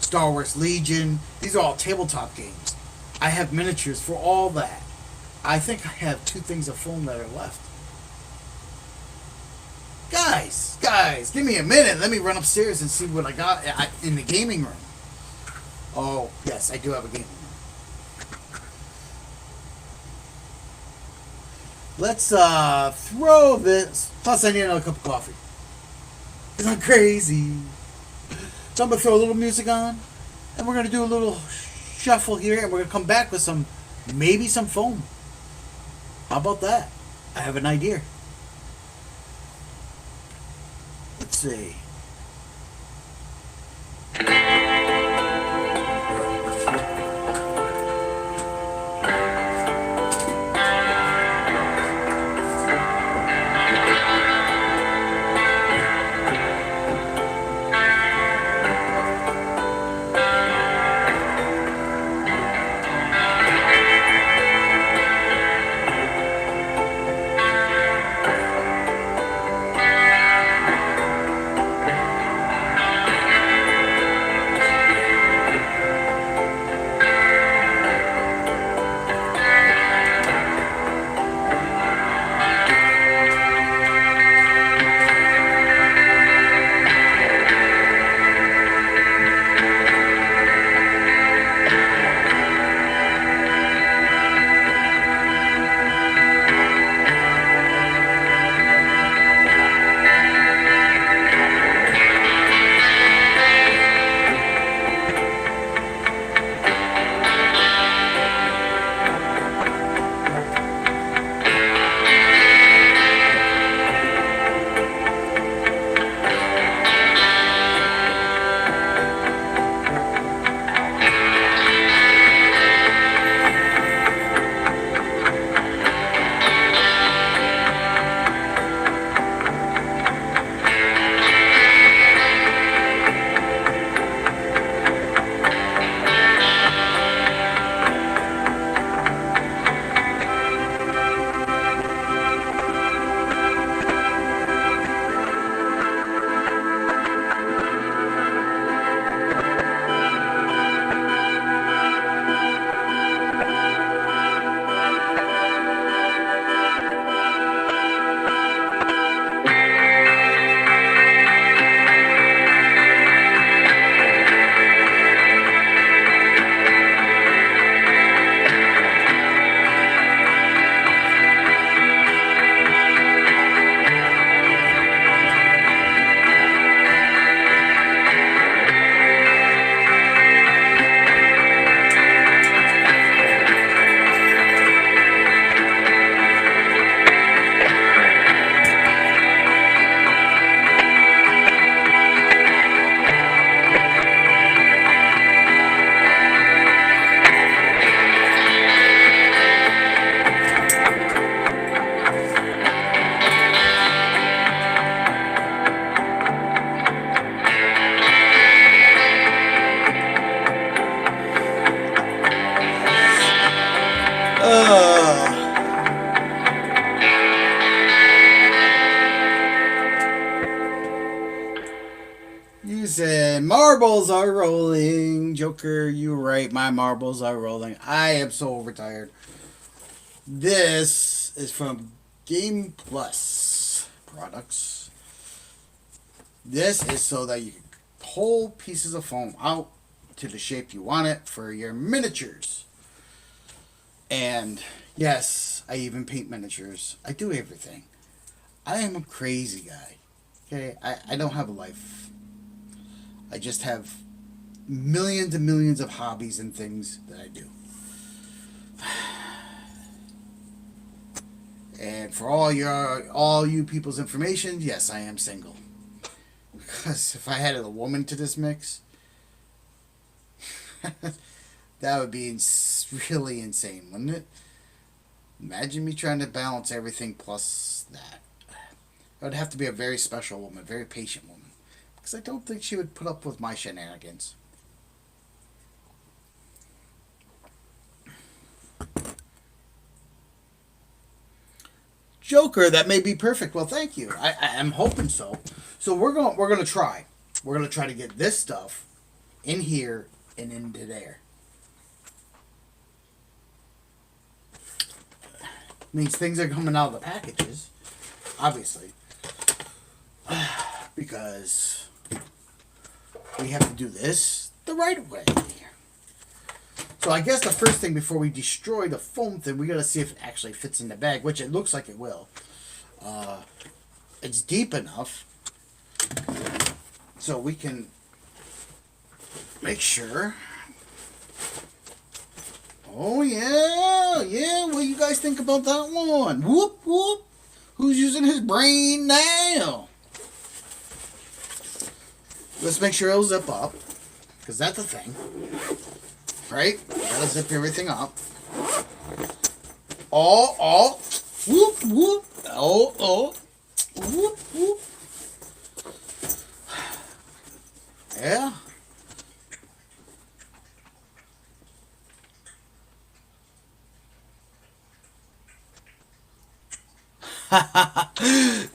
Star Wars Legion. These are all tabletop games. I have miniatures for all that. I think I have 2 things of foam that are left. Guys, give me a minute. Let me run upstairs and see what I got in the gaming room. Oh, yes, I do have a gaming room. Let's throw this. Plus, I need another cup of coffee. Isn't that crazy? So I'm going to throw a little music on, and we're going to do a little shuffle here, and we're going to come back with maybe some foam. How about that? I have an idea. Let's see. Uh, you said marbles are rolling. Joker, you were right. My marbles are rolling. I am so overtired. This is from Game Plus products. This is so that you can pull pieces of foam out to the shape you want it for your miniatures. And yes, I even paint miniatures. I do everything. I am a crazy guy. Okay, I don't have a life. I just have millions and millions of hobbies and things that I do. And for all you people's information, yes, I am single. Because if I had a woman to this mix, that would be really insane, wouldn't it? Imagine me trying to balance everything plus that. It would have to be a very special woman, very patient woman. Because I don't think she would put up with my shenanigans. Joker, that may be perfect. Well, thank you. I'm hoping so. So we're gonna try. We're gonna try to get this stuff in here and into there. Means things are coming out of the packages, obviously, because we have to do this the right way. So I guess the first thing before we destroy the foam thing, we gotta see if it actually fits in the bag, which it looks like it will. It's deep enough so we can make sure. Oh yeah, yeah. What do you guys think about that one? Whoop whoop. Who's using his brain now? Let's make sure it'll zip up, because that's a thing. Right? Gotta zip everything up. Oh, whoop, whoop. Oh, whoop, whoop. Yeah.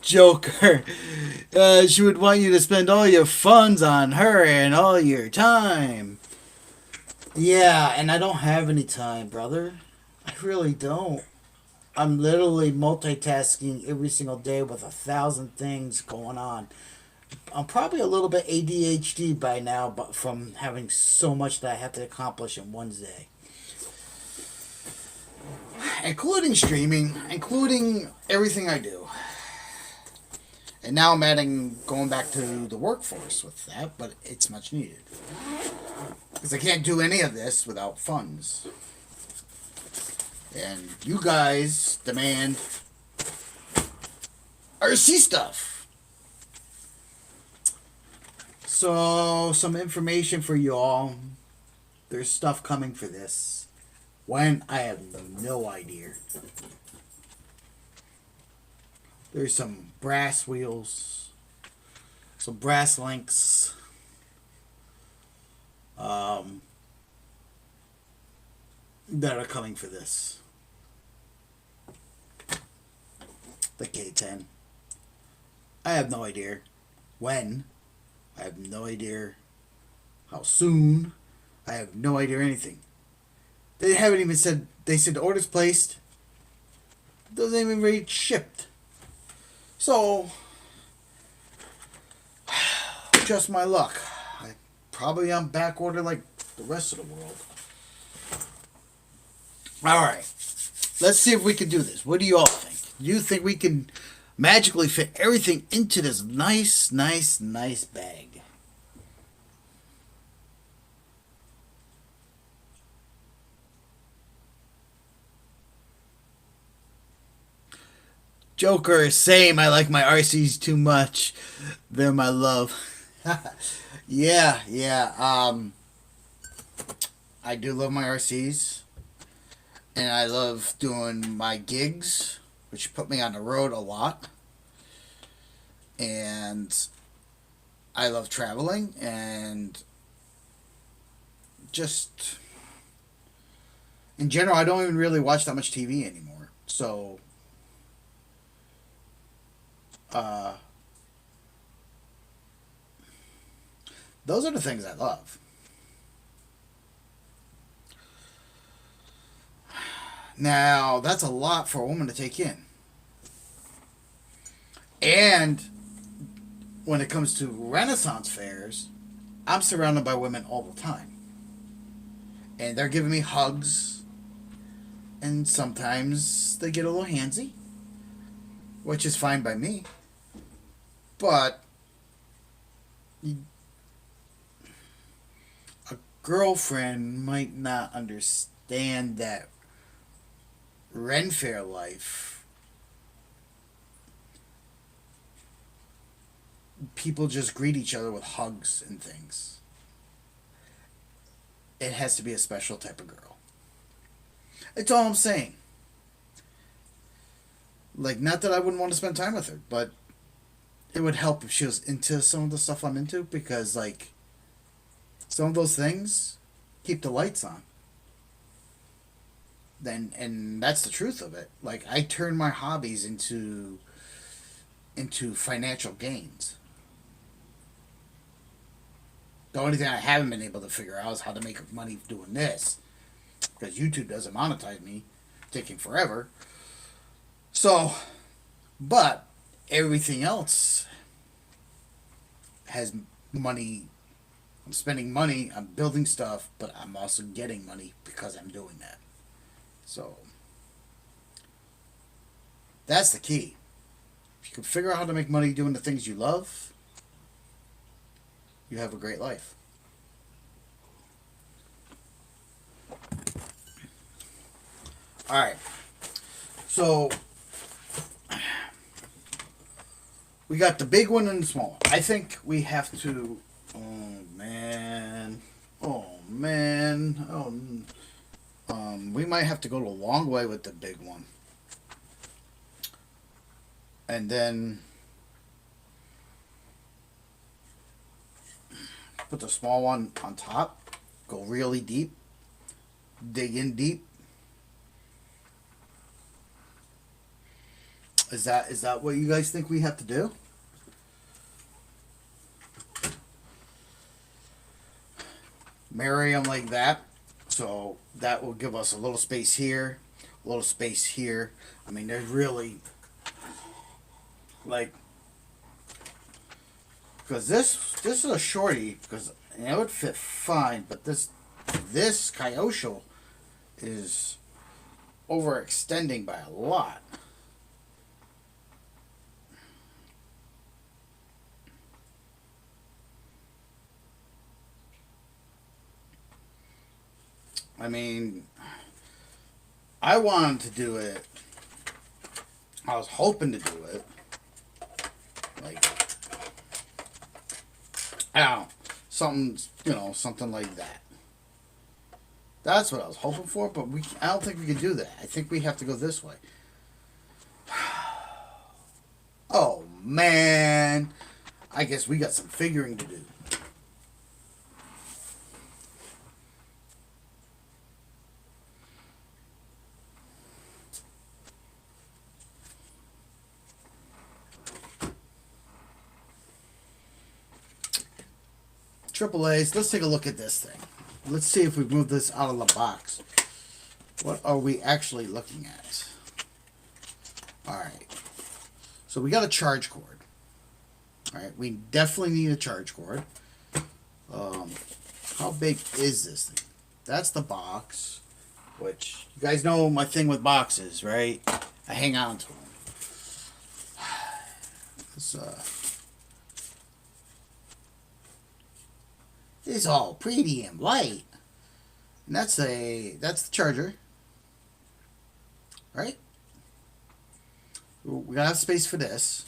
Joker. She would want you to spend all your funds on her and all your time. Yeah, and I don't have any time, brother. I really don't. I'm literally multitasking every single day with 1,000 things going on. I'm probably a little bit ADHD by now, but from having so much that I have to accomplish in one day. Including streaming, including everything I do. And now I'm going back to the workforce with that, but it's much needed. Because I can't do any of this without funds. And you guys demand RC stuff. So, some information for y'all. There's stuff coming for this. When? I have no idea. There's some brass wheels. Some brass links. That are coming for this. The K10. I have no idea when. I have no idea how soon. I have no idea anything. They haven't even said. They said the order's placed. Doesn't even read shipped. So, just my luck. I probably on back order like the rest of the world. Alright. Let's see if we can do this. What do you all think? Do you think we can magically fit everything into this nice bag? Joker, same. I like my RCs too much. They're my love. Yeah. I do love my RCs. And I love doing my gigs, which put me on the road a lot. And I love traveling and just in general, I don't even really watch that much TV anymore. So, uh, those are the things I love. Now, that's a lot for a woman to take in. And when it comes to Renaissance fairs, I'm surrounded by women all the time. And they're giving me hugs, and sometimes they get a little handsy, which is fine by me. But a girlfriend might not understand that Ren Fair life, people just greet each other with hugs and things. It has to be a special type of girl. It's all I'm saying. Like, not that I wouldn't want to spend time with her, but it would help if she was into some of the stuff I'm into, because, like, some of those things keep the lights on. Then, and that's the truth of it. Like, I turn my hobbies into financial gains. The only thing I haven't been able to figure out is how to make money doing this, because YouTube doesn't monetize me, taking forever. So, but everything else has money. I'm spending money, I'm building stuff, but I'm also getting money because I'm doing that. So, that's the key. If you can figure out how to make money doing the things you love, you have a great life. Alright. So, we got the big one and the small one. I think we have to. Oh man. Oh man. Oh. We might have to go a long way with the big one. And then put the small one on top. Go really deep. Dig in deep. Is that what you guys think we have to do? Marry them like that. So that will give us a little space here, a little space here. I mean, there's really, like, because this is a shorty, because it would fit fine, but this Kyosho is overextending by a lot. I mean, I wanted to do it. I was hoping to do it. Like, I don't know. Something like that. That's what I was hoping for, but I don't think we can do that. I think we have to go this way. Oh, man. I guess we got some figuring to do. Triple A's. Let's take a look at this thing. Let's see if we move this out of the box. What are we actually looking at? Alright. So we got a charge cord. Alright, we definitely need a charge cord. How big is this thing? That's the box. Which, you guys know my thing with boxes, right? I hang on to them. It's all pretty and light. And that's the charger. Right? We gotta have space for this.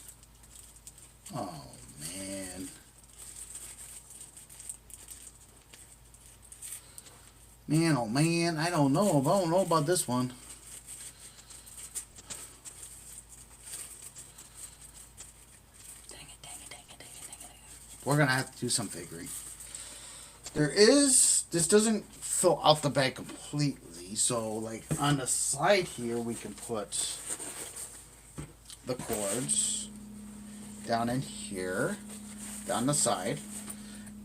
Oh man. Man, oh man, I don't know about this one. Dang it. We're gonna have to do some figuring. This doesn't fill out the bag completely. So, like, on the side here, we can put the cords down in here, down the side.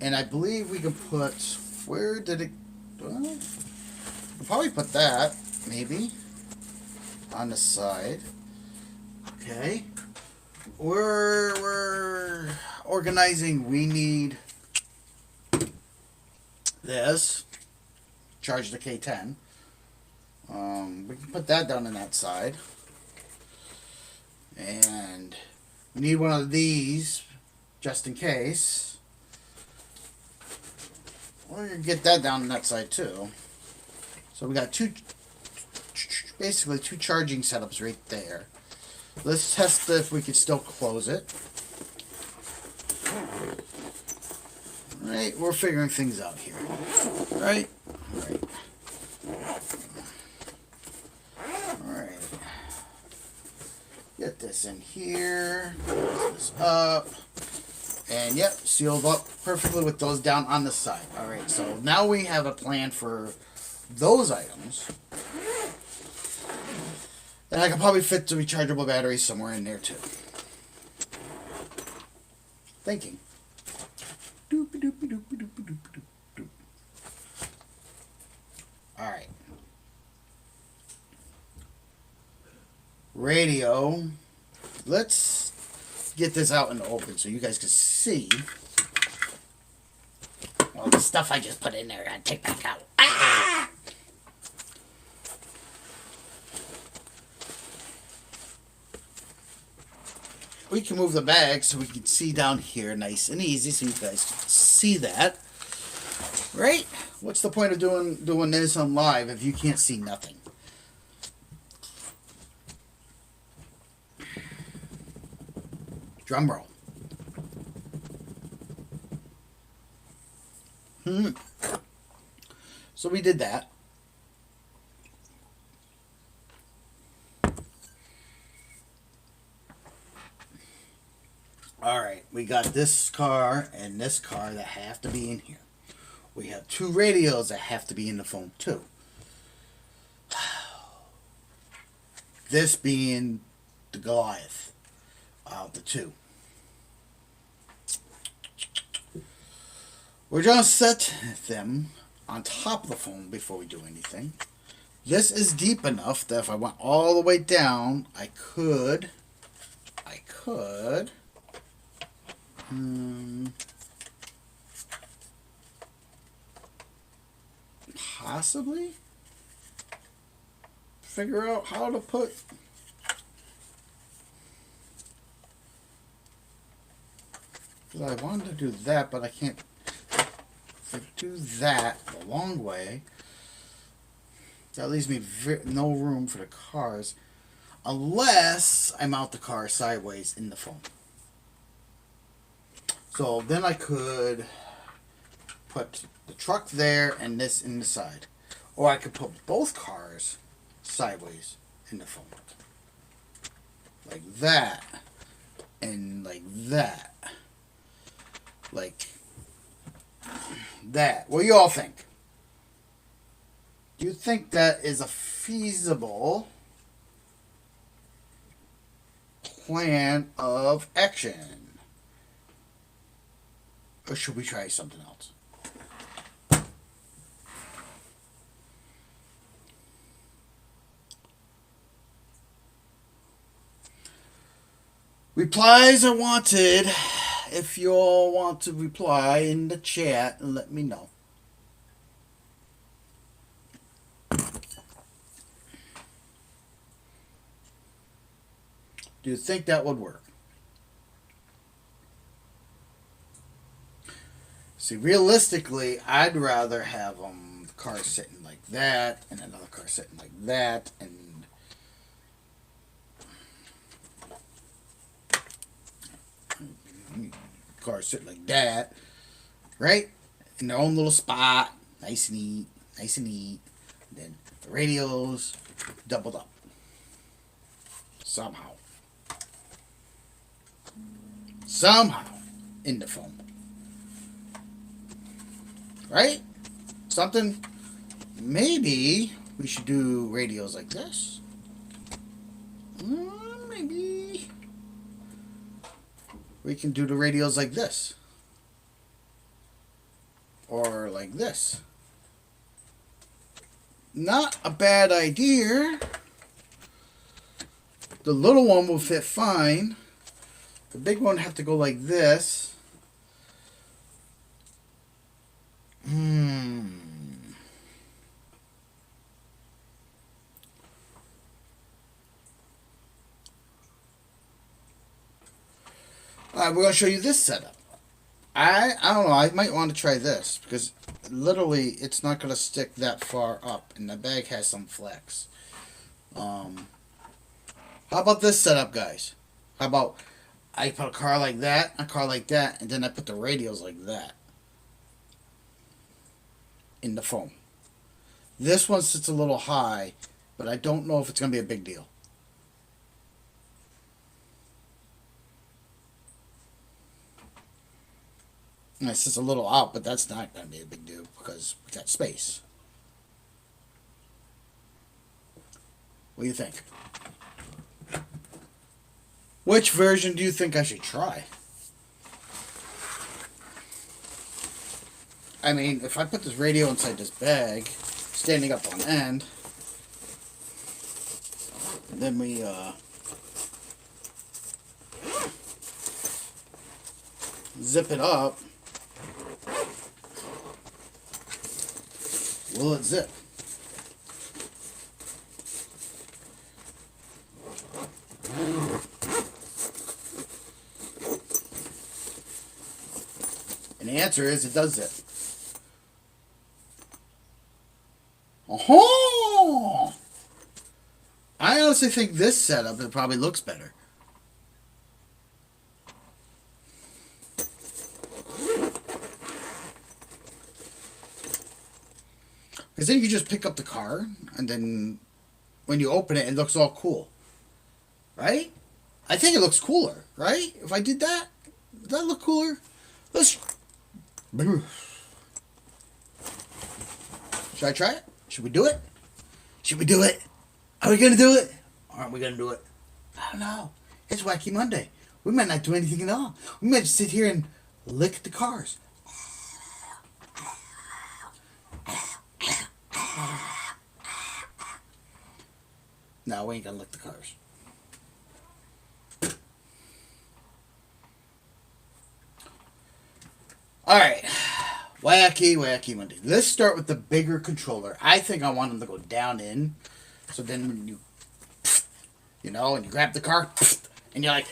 And I believe we can put, where did it, well, we'll probably put that, maybe, on the side. Okay. We're organizing. We need this. Charge the k10. We can put that down on that side. And we need one of these just in case. We're going to get that down on that side too. So we got basically two charging setups right there. Let's test if we can still close it. Alright, we're figuring things out here. Right? Right. Alright. Get this in here. Close this up. And yep, sealed up perfectly with those down on the side. Alright, so now we have a plan for those items. And I can probably fit the rechargeable batteries somewhere in there too. Thinking. Alright. Radio. Let's get this out in the open so you guys can see all the stuff I just put in there. I take back out. Ah! We can move the bag so we can see down here nice and easy so you guys can see that. Right? What's the point of doing this on live if you can't see nothing? Drum roll. So we did that. Alright, we got this car and this car that have to be in here. We have two radios that have to be in the phone too. This being the Goliath of the two. We're going to set them on top of the phone before we do anything. This is deep enough that if I went all the way down, I could possibly figure out how to put because I wanted to do that, but I can't do that the long way. That leaves me no room for the cars unless I mount the car sideways in the phone. So then I could put the truck there and this in the side. Or I could put both cars sideways in the phone. Like that. And like that. Like that. What do you all think? Do you think that is a feasible plan of action? Or should we try something else? Replies are wanted. If you all want to reply in the chat, let me know. Do you think that would work? See, realistically, I'd rather have the car sitting like that, and another car sitting like that, and car sitting like that, right? In their own little spot, nice and neat, nice and neat. And then the radios doubled up somehow in the phone. Right? Something maybe we should do radios like this. Maybe we can do the radios like this. Or like this. Not a bad idea. The little one will fit fine. The big one have to go like this. Alright, we're going to show you this setup. I don't know, I might want to try this because literally it's not going to stick that far up and the bag has some flex. How about this setup, guys? How about I put a car like that, a car like that, and then I put the radios like that in the foam. This one sits a little high, but I don't know if it's going to be a big deal. And it sits a little out, but that's not going to be a big deal because we got space. What do you think? Which version do you think I should try? I mean, if I put this radio inside this bag, standing up on end, and then we zip it up, will it zip? And the answer is it does zip. Oh! I honestly think this setup it probably looks better. Because then you just pick up the car, and then when you open it, it looks all cool. Right? I think it looks cooler, right? If I did that, does that look cooler? Let's... Should I try it? Should we do it? Should we do it? Are we going to do it? Or aren't we going to do it? I don't know. It's Wacky Monday. We might not do anything at all. We might just sit here and lick the cars. No, we ain't going to lick the cars. Alright. Wacky Monday. Let's start with the bigger controller. I think I want them to go down in. So then when you know, and you grab the car, and you're like,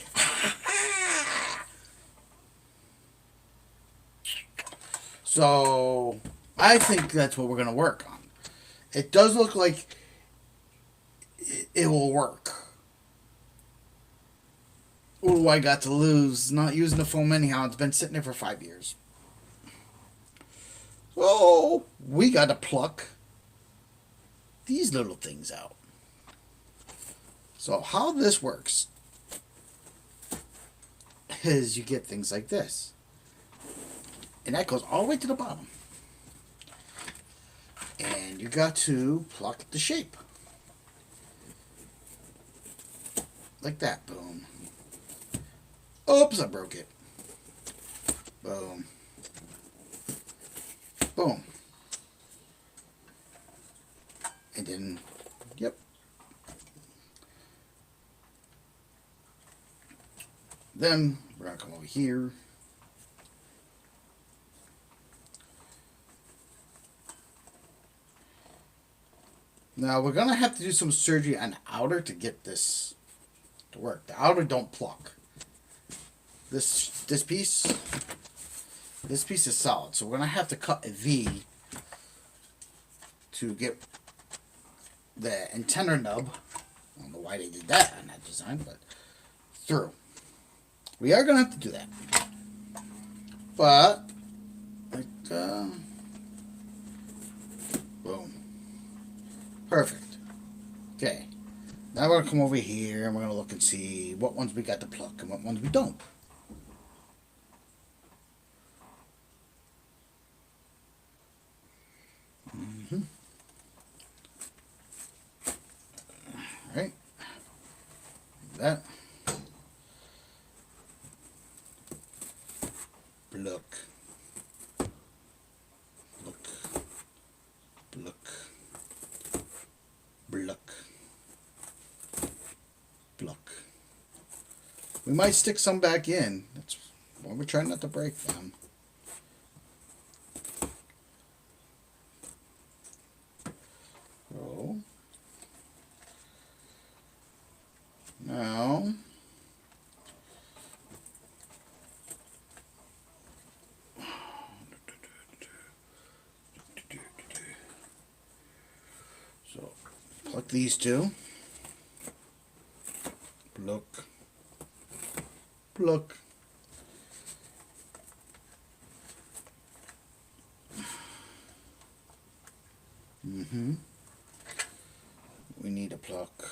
so I think that's what we're going to work on. It does look like it will work. What do I got to lose? Not using the foam anyhow. It's been sitting there for 5 years. So we got to pluck these little things out. So how this works is you get things like this. And that goes all the way to the bottom. And you got to pluck the shape. Like that. Boom. Oops, I broke it. Boom. Boom. And then, yep. Then we're going to come over here. Now we're going to have to do some surgery on the outer to get this to work. The outer don't pluck. This piece is solid, so we're going to have to cut a V to get the antenna nub. I don't know why they did that on that design, but through. We are going to have to do that. But, like, boom. Perfect. Okay. Now we're going to come over here and we're going to look and see what ones we got to pluck and what ones we don't. that. Look. Look. Look. Look. Look. We might stick some back in. That's why we're trying not to break them. So now so pluck these two. Look. Look. We need a pluck.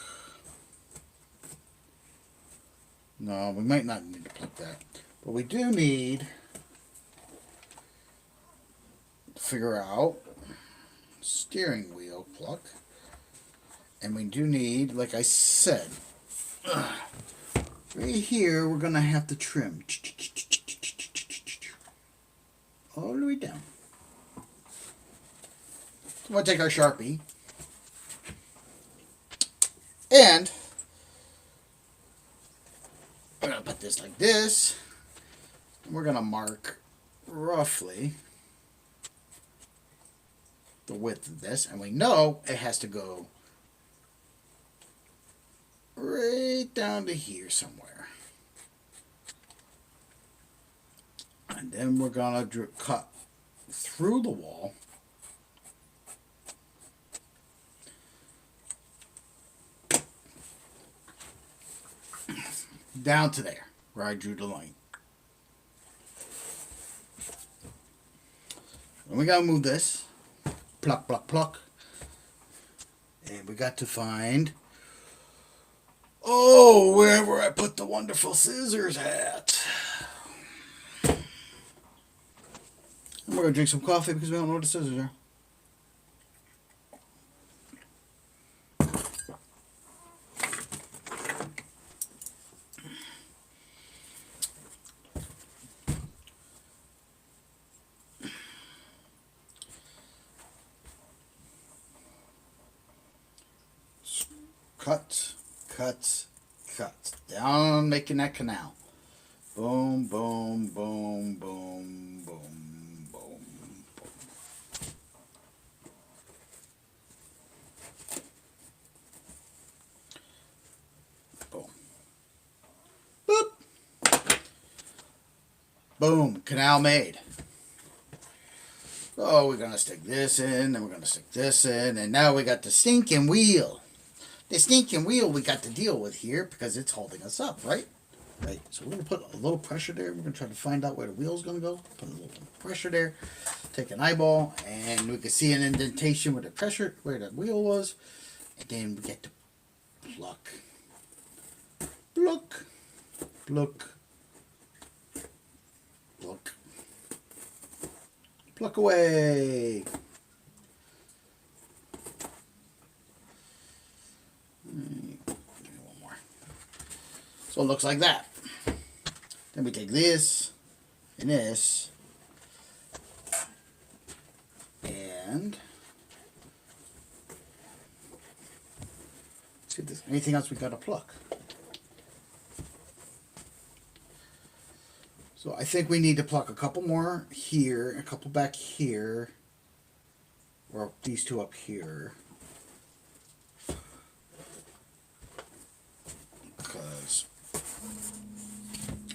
No, we might not need to pluck that. But we do need to figure out steering wheel pluck. And we do need, like I said, right here we're going to have to trim. All the way down. So we'll take our Sharpie. And we're going to put this like this. And we're going to mark roughly the width of this. And we know it has to go right down to here somewhere. And then we're going to cut through the wall. Down to there, where I drew the line. And we gotta move this. Pluck, pluck, pluck. And we got to find, oh, wherever I put the wonderful scissors at. And we're gonna drink some coffee because we don't know where the scissors are. Cut, cut, cut. Down, making that canal. Boom, boom, boom, boom, boom, boom, boom. Boom. Boop. Boom, canal made. Oh, we're going to stick this in, and we're going to stick this in, and now we got the stinking wheel. The stinking wheel we got to deal with here because it's holding us up, right? Right. So we're going to put a little pressure there. We're going to try to find out where the wheel's going to go. Put a little pressure there. Take an eyeball, and we can see an indentation where the pressure, where the wheel was. And then we get to pluck. Pluck. Pluck. Pluck. Pluck away. One more. So it looks like that. Then we take this and this and see if there's anything else we got to pluck. So I think we need to pluck a couple more here, a couple back here, or these two up here.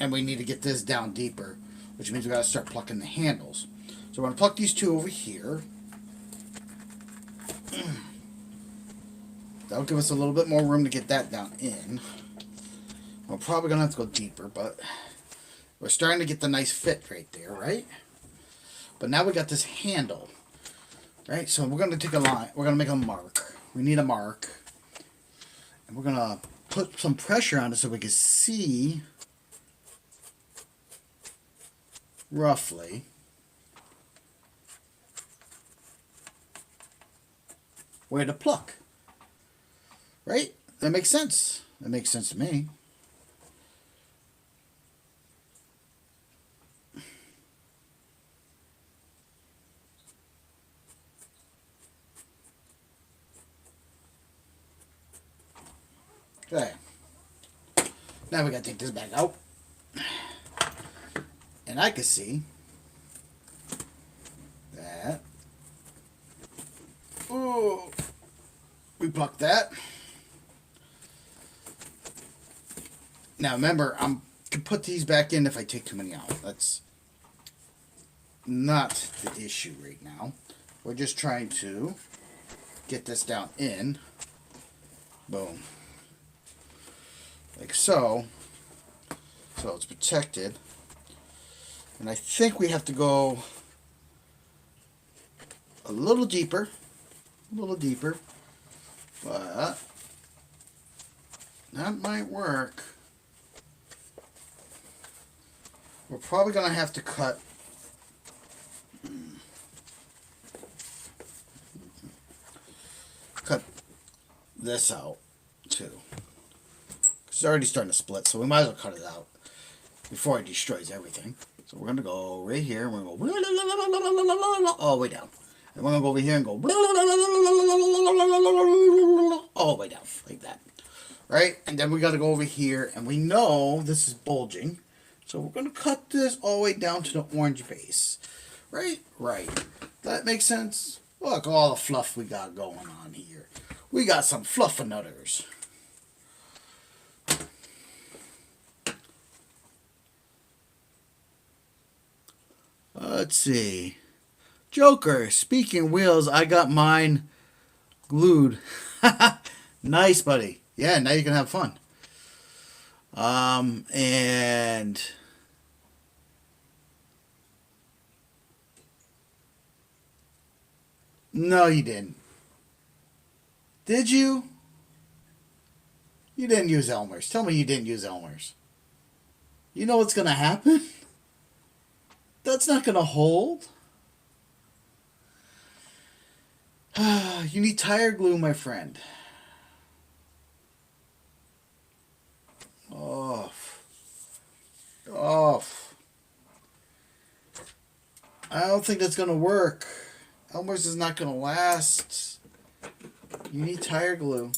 And we need to get this down deeper, which means we got to start plucking the handles. So we're going to pluck these two over here. That'll give us a little bit more room to get that down in. We're probably going to have to go deeper, but we're starting to get the nice fit right there, right? But now we got this handle, right? So we're going to take a line. We're going to make a mark. We need a mark. And we're going to put some pressure on it so we can see roughly where to pluck. Right? That makes sense. That makes sense to me. Okay. Now we gotta take this back out. And I can see that. Ooh. We plucked that. Now remember, I can put these back in if I take too many out. That's not the issue right now. We're just trying to get this down in. Boom. Like so. So it's protected. And I think we have to go a little deeper. A little deeper. But that might work. We're probably going to have to cut this out too. It's already starting to split, so we might as well cut it out before it destroys everything. So we're going to go right here, and we're going to go all the way down. And we're going to go over here and go all the way down, like that. Right? And then we got to go over here, and we know this is bulging. So we're going to cut this all the way down to the orange base. Right? Right. That makes sense? Look, all the fluff we got going on here. We got some fluffernutters. Let's see. Joker, speaking wheels, I got mine glued. Nice, buddy. Yeah, now you can have fun. And no, you didn't. Did you? You didn't use Elmer's. Tell me you didn't use Elmer's. You know what's going to happen? That's not going to hold. You need tire glue, my friend. Off. Off. I don't think that's going to work. Elmer's is not going to last. You need tire glue.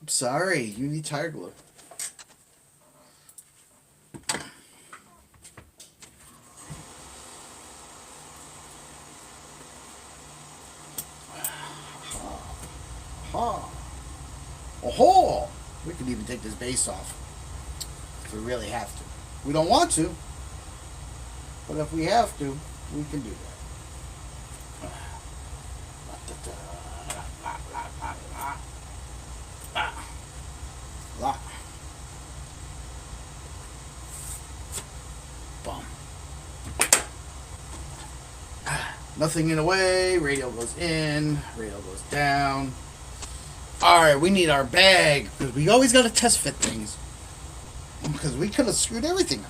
I'm sorry. You need tire glue. Oh, we could even take this base off if we really have to. We don't want to, but if we have to, we can do that. Boom. Nothing in the way. Radio goes in. Radio goes down. Alright, we need our bag. Because we always got to test fit things. Because we could have screwed everything up.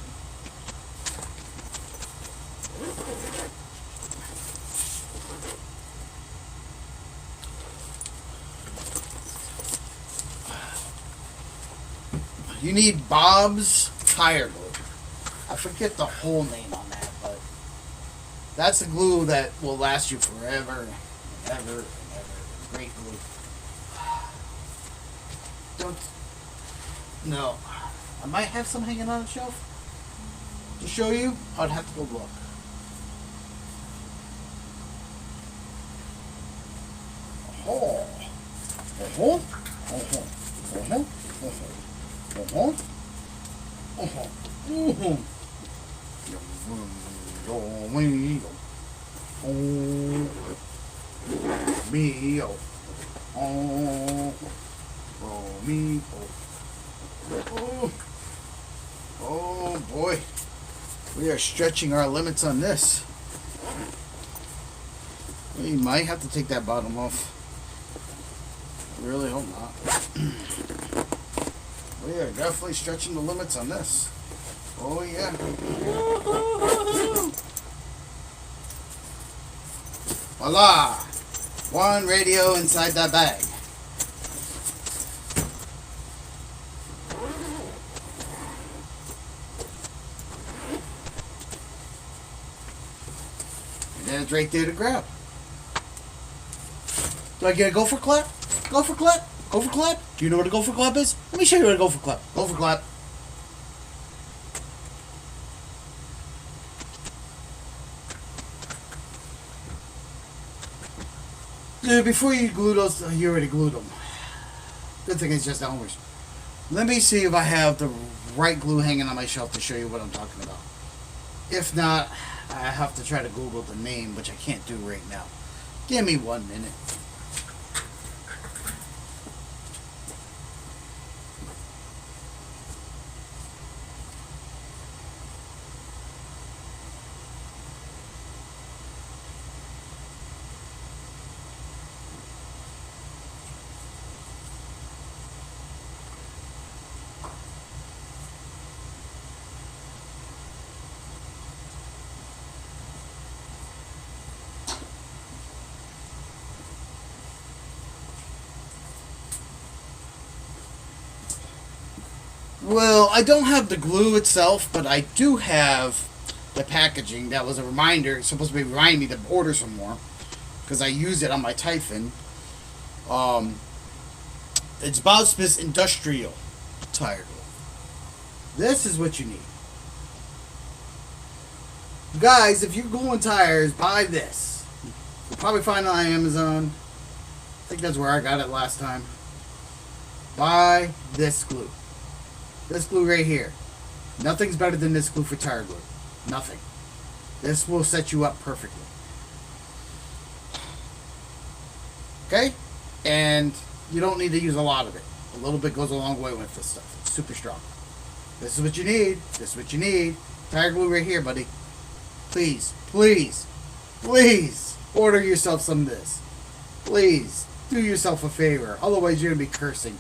You need Bob's Tire Glue. I forget the whole name on that, but that's the glue that will last you forever and ever and ever. Great glue. Don't. No. I might have some hanging on the shelf. To show you, I'd have to go look. Oh. Oh. Oh. Oh. Oh. Oh. Oh. Mio. Oh. Romeo. Oh. Oh boy. We are stretching our limits on this. We might have to take that bottom off. I really hope not. We are definitely stretching the limits on this. Oh yeah. Voila! One radio inside that bag. And it's right there to grab. Do I get a gopher clap? Gopher clap? Gopher clap? Do you know what a gopher clap is? Let me show you what a gopher clap. Gopher clap. Dude, before you glue those, you already glued them. Good thing it's just Elmer's. Let me see if I have the right glue hanging on my shelf to show you what I'm talking about. If not, I have to try to Google the name, which I can't do right now. Give me 1 minute. Well, I don't have the glue itself, but I do have the packaging. That was a reminder. It's supposed to be reminding me to order some more because I use it on my Typhon. It's Bob Smith's Industrial Tire Glue. This is what you need. Guys, if you're gluing tires, buy this. You'll probably find it on Amazon. I think that's where I got it last time. Buy this glue. This glue right here. Nothing's better than this glue for tire glue. Nothing. This will set you up perfectly. Okay? And you don't need to use a lot of it. A little bit goes a long way with this stuff. It's super strong. This is what you need. This is what you need. Tire glue right here, buddy. Please, please, please order yourself some of this. Please, do yourself a favor. Otherwise, you're going to be cursing.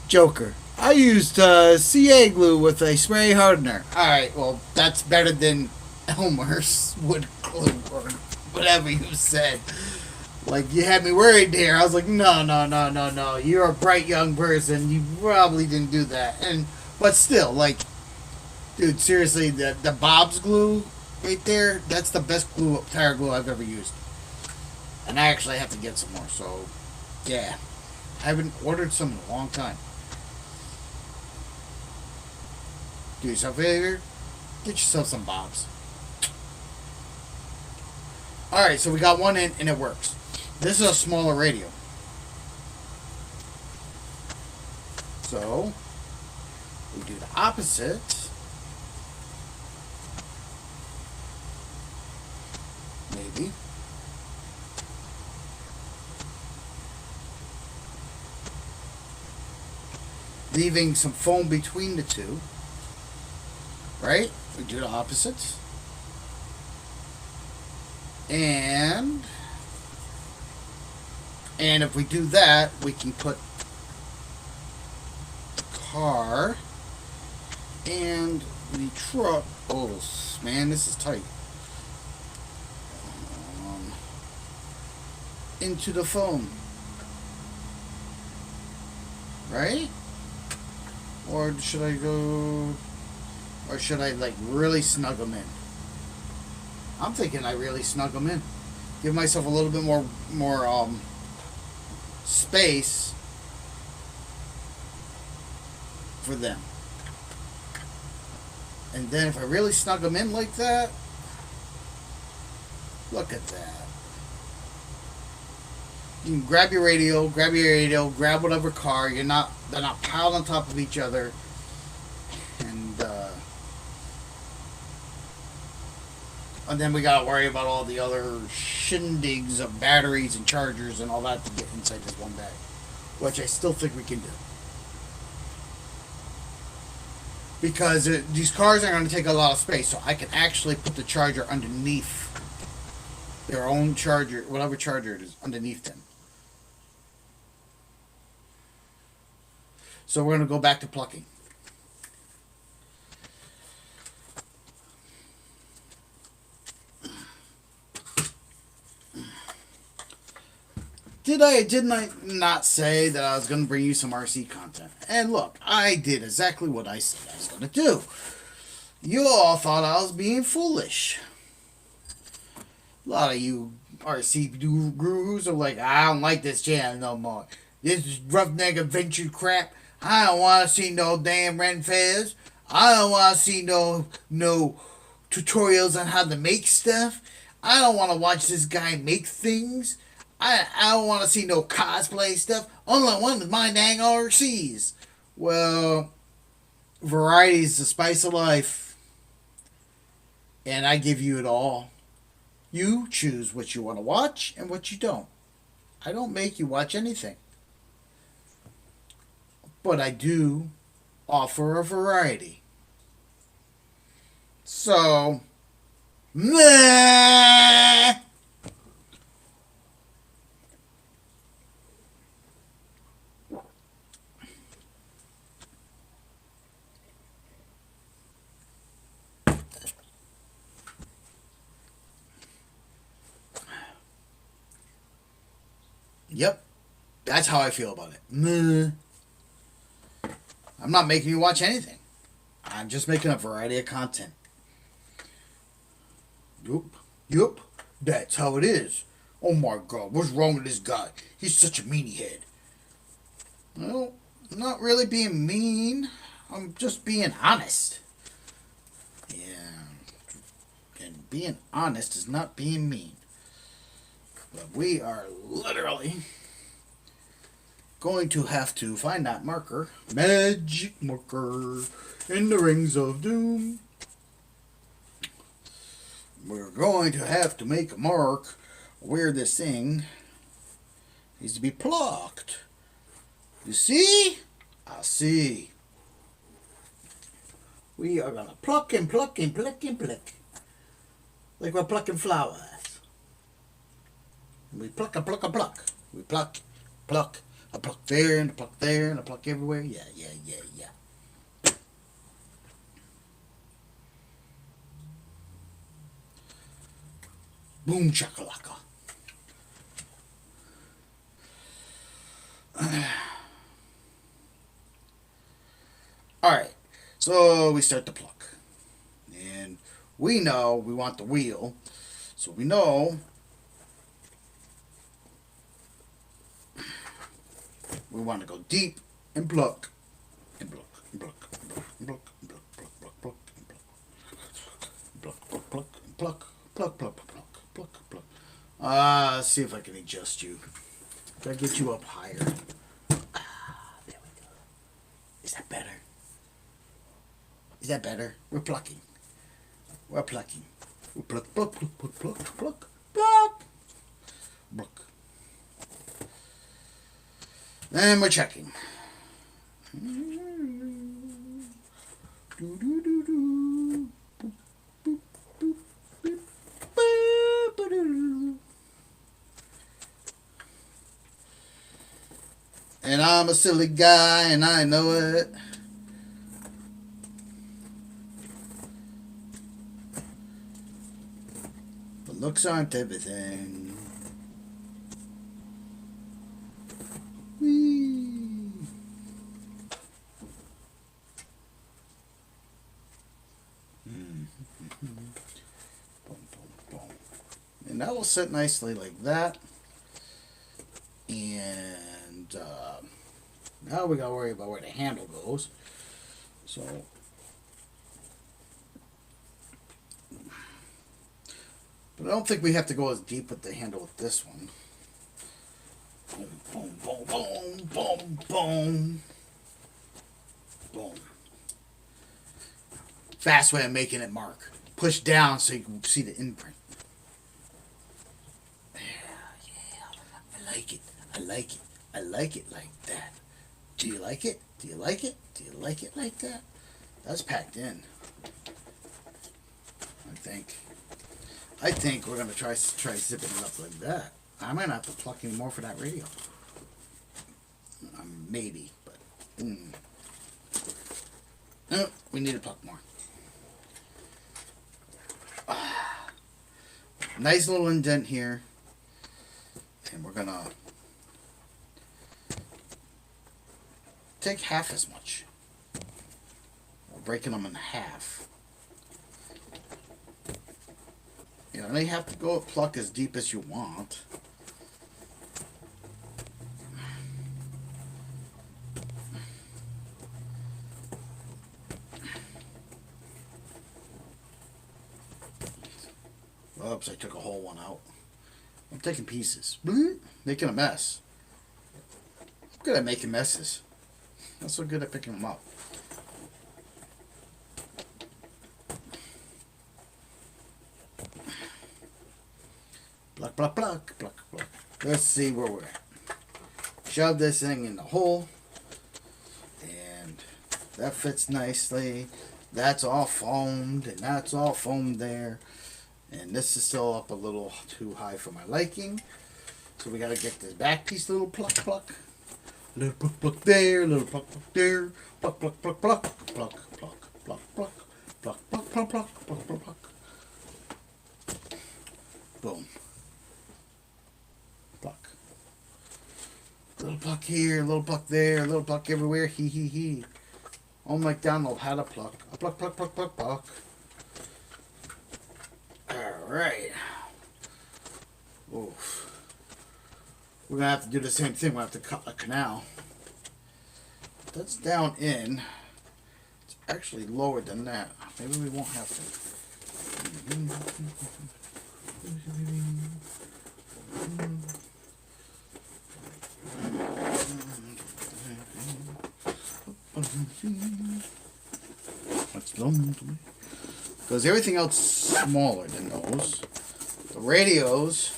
Joker. I used CA glue with a spray hardener. Alright, well, that's better than Elmer's wood glue or whatever you said. Like, you had me worried there. I was like, no. You're a bright young person. You probably didn't do that. But still, like, dude, seriously, the Bob's glue right there, that's the best glue, tire glue I've ever used. And I actually have to get some more, so, yeah. I haven't ordered some in a long time. Do yourself a favor, get yourself some Bob's. Alright, so we got one in and it works. This is a smaller radio. So, we do the opposite. Maybe. Leaving some foam between the two. Right? We do the opposite. And if we do that, we can put the car and the truck. Oh, man, this is tight. Into the foam. Right? Or should I go... Or should I, like, really snug them in? I'm thinking I really snug them in. Give myself a little bit more space for them. And then if I really snug them in like that, look at that. You can grab your radio, grab whatever car. They're not piled on top of each other. And then we gotta worry about all the other shindigs of batteries and chargers and all that to get inside this one bag. Which I still think we can do. Because these cars are going to take a lot of space, so I can actually put the charger underneath their own charger, whatever charger it is, underneath them. So we're going to go back to plucking. Didn't I not say that I was going to bring you some RC content? And look, I did exactly what I said I was going to do. You all thought I was being foolish. A lot of you RC gurus are like, I don't like this channel no more. This roughneck adventure crap. I don't want to see no damn Ren Fairs. I don't want to see no tutorials on how to make stuff. I don't want to watch this guy make things. I don't want to see no cosplay stuff. All I want is my dang RCs. Well, variety is the spice of life. And I give you it all. You choose what you want to watch and what you don't. I don't make you watch anything. But I do offer a variety. So, meh. Yep, that's how I feel about it. Meh. I'm not making you watch anything. I'm just making a variety of content. Yup, that's how it is. Oh my god, what's wrong with this guy? He's such a meanie head. Well, I'm not really being mean. I'm just being honest. Yeah, and being honest is not being mean. But we are literally going to have to find that marker. Magic marker in the rings of doom. We're going to have to make a mark where this thing needs to be plucked. You see? I see. We are going to pluck and pluck and pluck and pluck. Like we're plucking flowers. We pluck and pluck and pluck. We pluck, pluck. I pluck there and I pluck there and I pluck everywhere. Yeah. Boom chakalaka. Alright, so we start to pluck. And we know we want the wheel. So we know we want to go deep and pluck. And pluck, and pluck, and pluck, and pluck, and pluck, pluck, pluck, pluck, and pluck. Pluck, pluck, pluck, and pluck, pluck, pluck, pluck, pluck, pluck. Let's see if I can adjust you. Gotta get you up higher. There we go. Is that better? Is that better? We're plucking. We're plucking. We pluck, pluck, pluck, pluck, pluck, pluck, pluck. Pluck. And we're checking. And I'm a silly guy and I know it. But looks aren't everything. Whee. And that will sit nicely like that. And now we gotta worry about where the handle goes. So, but I don't think we have to go as deep with the handle with this one. Boom, boom, boom, boom, boom, boom, boom. Fast way of making it mark. Push down so you can see the imprint. I like it. I like it. I like it like that. Do you like it? Do you like it? Do you like it like that? That's packed in. I think we're gonna try zipping it up like that. I might not have to pluck any more for that radio. Maybe, but no, we need to pluck more. Nice little indent here, and we're gonna take half as much. Or breaking them in half. You know, they have to go pluck as deep as you want. Oops, I took a whole one out. I'm taking pieces. Making a mess. I'm good at making messes. Not so good at picking them up. Pluck, pluck, pluck, pluck, pluck. Let's see where we're at. Shove this thing in the hole. And that fits nicely. That's all foamed, and that's all foamed there. And this is still up a little too high for my liking. So we got to get this back piece, little pluck, pluck. Little pluck, pluck there, little pluck, pluck there. Pluck, pluck, pluck, pluck, pluck, pluck, pluck, pluck, pluck, pluck, pluck, pluck, pluck, pluck, pluck. Boom. Pluck. Little pluck here, little pluck there, little pluck everywhere. Hee hee hee. Old MacDonald had a pluck. A pluck, pluck, pluck, pluck, pluck. Alright. Oof. We're going to have to do the same thing. We'll have to cut a canal. That's down in. It's actually lower than that. Maybe we won't have to. Because everything else is smaller than those. The radios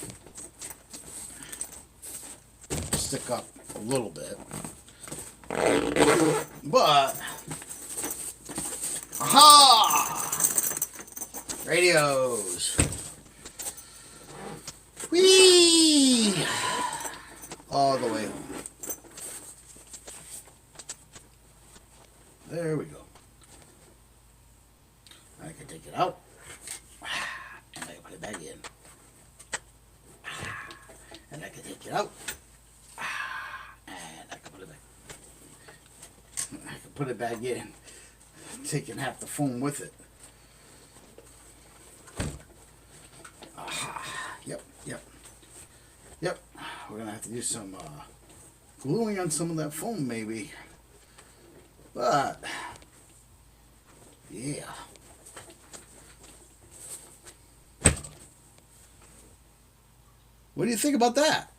stick up a little bit. But, aha! Radios. Whee! All the way home. There we go. I can take it out. And I can put it back in. And I can take it out. And I can put it back. I can put it back in. Taking half the foam with it. Aha. Yep, yep. Yep. We're going to have to do some gluing on some of that foam maybe. But, yeah. What do you think about that?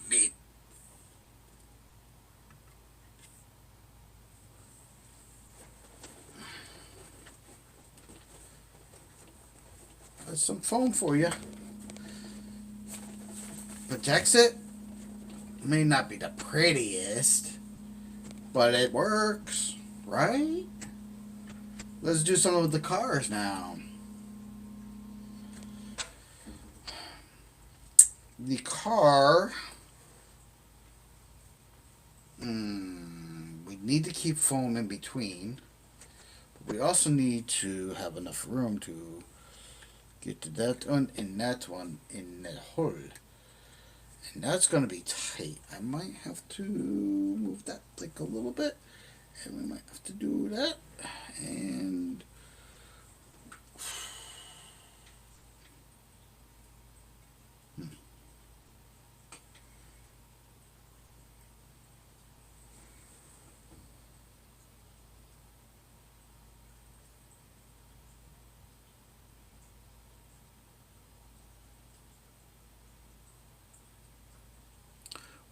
Neat. That's some foam for you. Protects it. May not be the prettiest, but it works, right? Let's do some of the cars now. The car, we need to keep foam in between, but we also need to have enough room to get to that one and that one in that hole. And that's going to be tight. I might have to move that like a little bit. And we might have to do that. And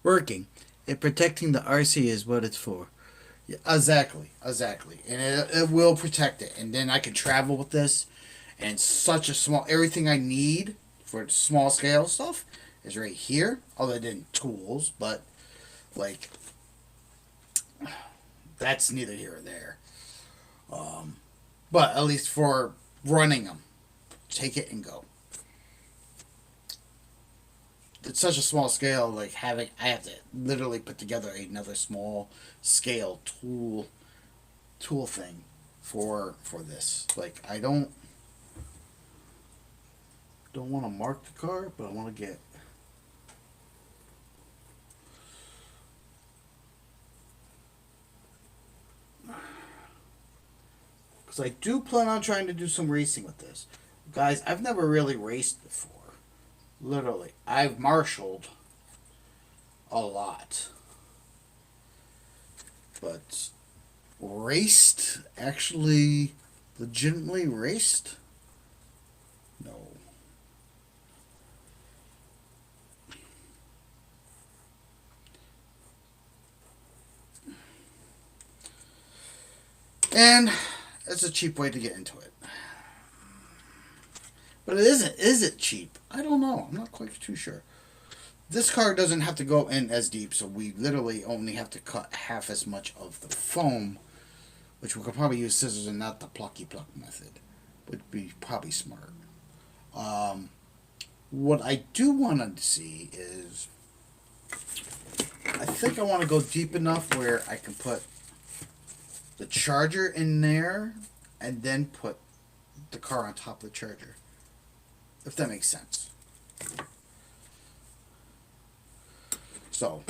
working. And protecting the RC is what it's for. Yeah, exactly. And it will protect it. And then I can travel with this. And such a small, everything I need for small scale stuff is right here. Other than tools. But, like, that's neither here or there. But at least for running them. Take it and go. It's such a small scale, like I have to literally put together another small scale tool tool thing for this. Like, I don't want to mark the car, but I want to get because I do plan on trying to do some racing with this. Guys, I've never really raced before. Literally, I've marshaled a lot. But raced? Actually, legitimately raced? No. And it's a cheap way to get into it. But it isn't. Is it cheap? I don't know. I'm not quite too sure. This car doesn't have to go in as deep, so we literally only have to cut half as much of the foam, which we could probably use scissors and not the plucky pluck method. Would be probably smart. What I do want to see is, I think I want to go deep enough where I can put the charger in there and then put the car on top of the charger. If that makes sense. So,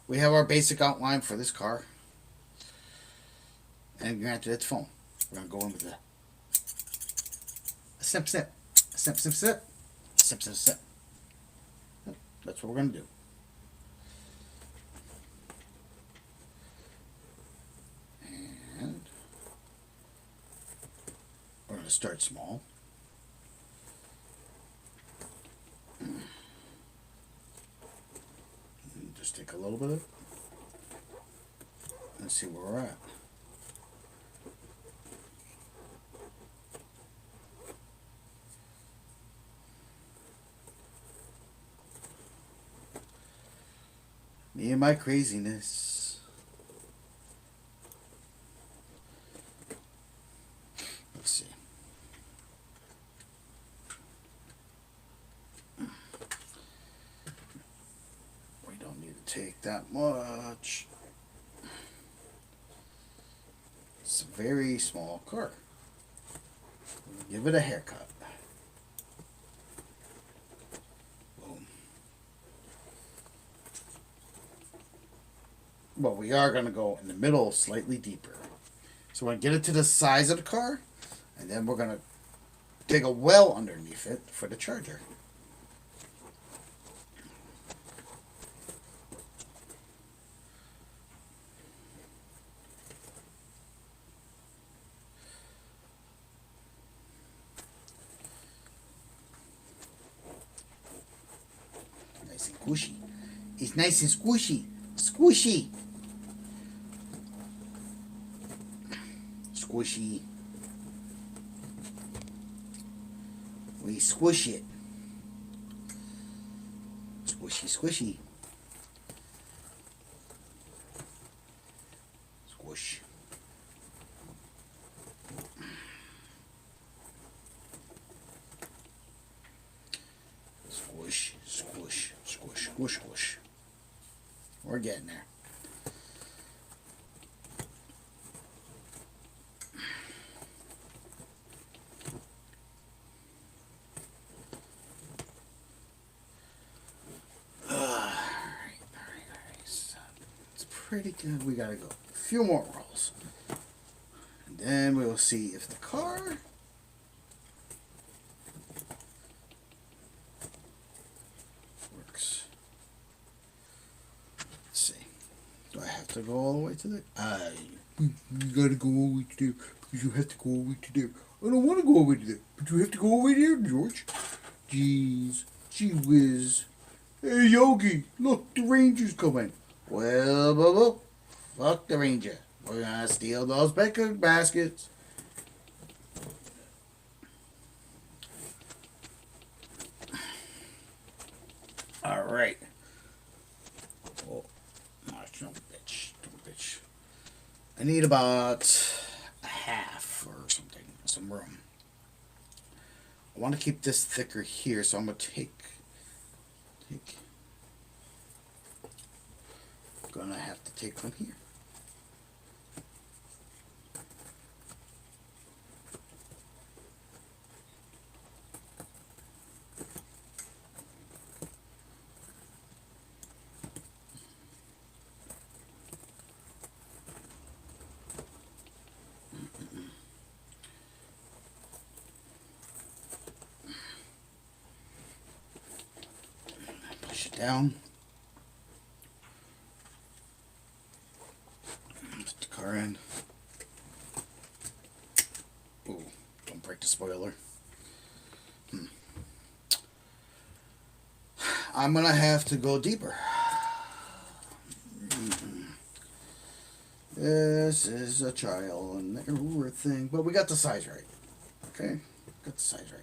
we have our basic outline for this car. And granted, it's foam. We're going to go in with a snip, snip. A snip, snip, snip. Snip, snip, snip. That's what we're going to do. And we're going to start small. Just take a little bit of it and see where we're at. Me and my craziness. Let's see. We don't need to take that much. It's a very small car. Give it a haircut. Boom. But we are going to go in the middle slightly deeper. So we're going to get it to the size of the car, and then we're going to dig a well underneath it for the charger. Nice and squishy. It's nice and squishy. Squishy. Squishy. We squish it. Squishy, squishy. Squish. Squish, squish, squish, squish, squish. We're getting there. Pretty good. We gotta go a few more rolls, and then we'll see if the car works. Let's see. Do I have to go all the way to the? You gotta go all the way to there because you have to go all the way to there. I don't want to go all the way to there, but you have to go all the way there, George. Jeez, gee whiz. Hey Yogi, look, the Ranger's coming. Well, boo-boo, fuck the Ranger. We're gonna steal those bacon baskets. Alright. Oh, don't bitch. Don't bitch. I need about a half or something. Some room. I want to keep this thicker here, so I'm gonna take gonna have to take from here. down. Put the car in. Ooh, don't break the spoiler. I'm gonna have to go deeper. This is a trial and error thing, but we got the size right. Okay, got the size right.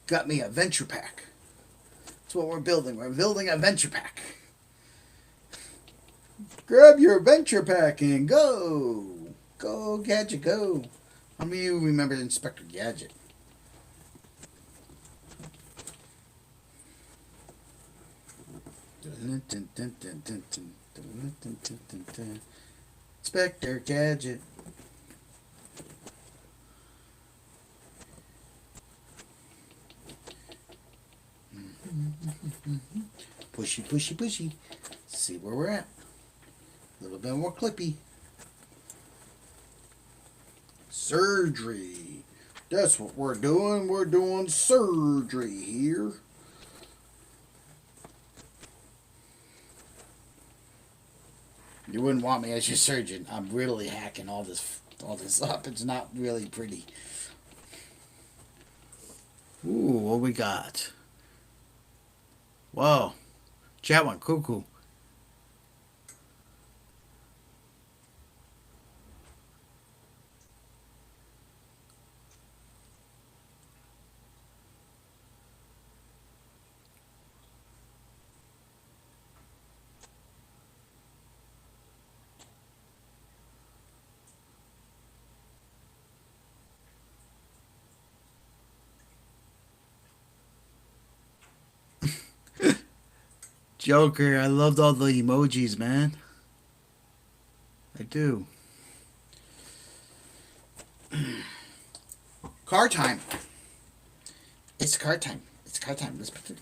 Got me a venture pack. That's what we're building. We're building a venture pack. Grab your venture pack and go. Go, Gadget, go. How many of you remember Inspector Gadget? Inspector Gadget. Pushy, pushy, pushy. See where we're at. A little bit more clippy. Surgery. That's what we're doing. We're doing surgery here. You wouldn't want me as your surgeon. I'm really hacking all this up. It's not really pretty. Ooh, what we got? Whoa. Chat went cuckoo. Joker, I loved all the emojis, man. I do. Car time. It's car time. It's car time. Let's put the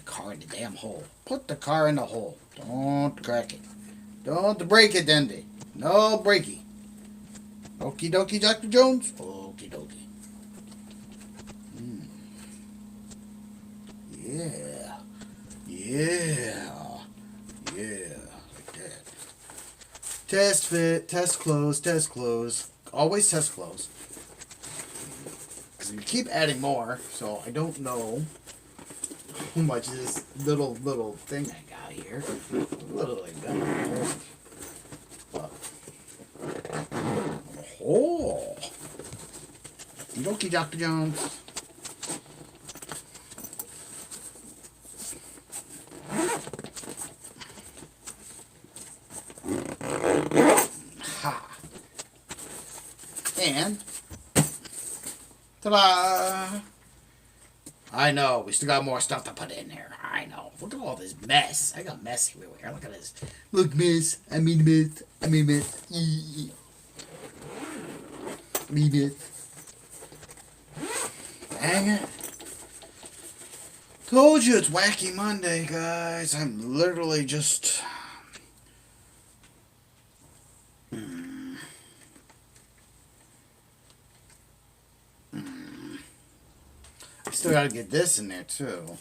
car in the damn hole. Put the car in the hole. Don't crack it. Don't break it, Dendy. No breaky. Okie dokie, Dr. Jones. Okie dokie. Yeah. Yeah. Yeah. Like that. Test fit. Test close. Test close. Always test close. Because we keep adding more, so I don't know how much of this little thing I got here. Little I got here. Oh. You dokie, Dr. Jones. Ha. And ta-da! I know, we still got more stuff to put in there. I know. Look at all this mess. I got mess everywhere. Look at this. Look, miss. I mean mess. I mean mess. Me mess. Dang it. Told you it's Wacky Monday, guys. I'm literally just... I still gotta get this in there, too.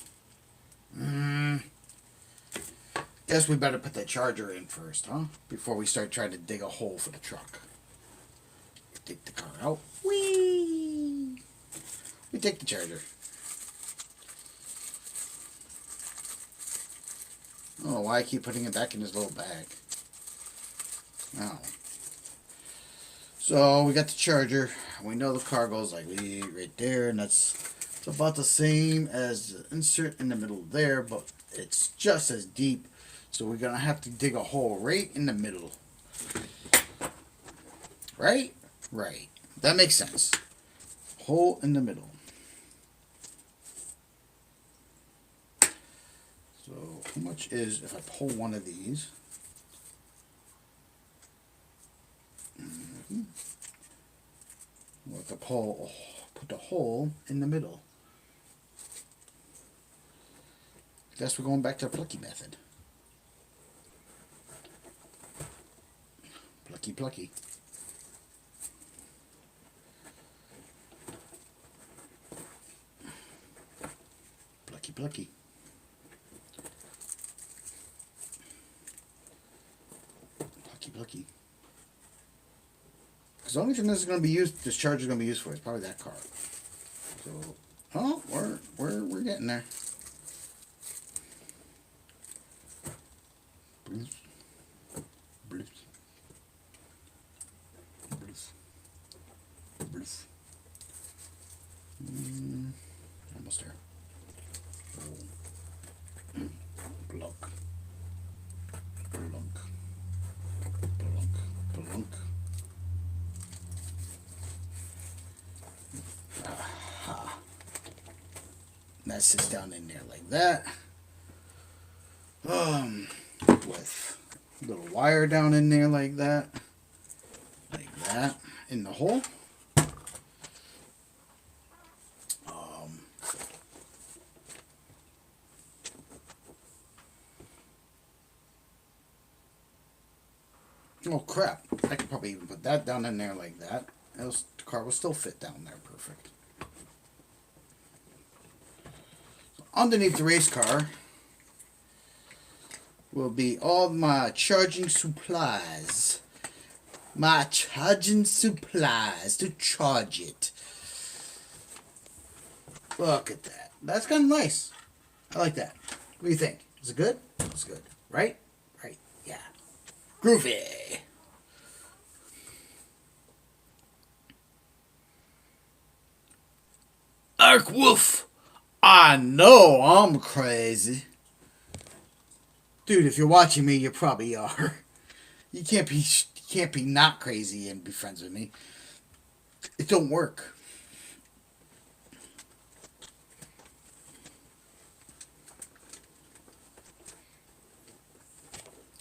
Guess we better put the charger in first, huh? Before we start trying to dig a hole for the truck. Take the car out. Whee! We take the charger. I don't know why I keep putting it back in this little bag. Oh. So we got the charger. We know the car goes like right there, and that's it's about the same as the insert in the middle there, but it's just as deep. So we're gonna have to dig a hole right in the middle. Right? Right. That makes sense. Hole in the middle. So how much is if I pull one of these? We'll have to pull put the hole in the middle. Guess we're going back to the plucky method. Plucky, plucky. Plucky, plucky. Plucky, plucky. Because the only thing this is going to be used, this charger is going to be used for is probably that card. So, oh, we're getting there. Bruce. Bruce. Bruce. Bruce. Almost there. Oh. Plunk. Plunk. Plunk. Plunk. Aha. That sits down in there like that. With a little wire down in there like that, in the hole. Oh crap! I could probably even put that down in there like that. Else the car will still fit down there perfect. So underneath the race car will be all my charging supplies. My charging supplies to charge it. Look at that. That's kind of nice. I like that. What do you think? Is it good? It's good. Right? Right. Yeah. Groovy. Ark Wolf. I know I'm crazy. Dude, if you're watching me, you probably are. You can't be not crazy and be friends with me. It don't work.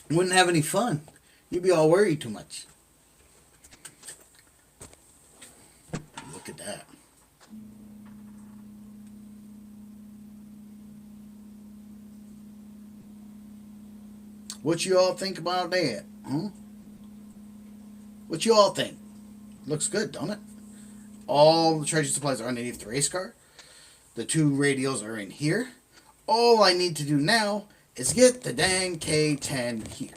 Wouldn't have any fun. You'd be all worried too much. Look at that. What you all think about that? Huh? What you all think? Looks good, don't it? All the charging supplies are underneath the race car. The two radios are in here. All I need to do now is get the dang K10 here.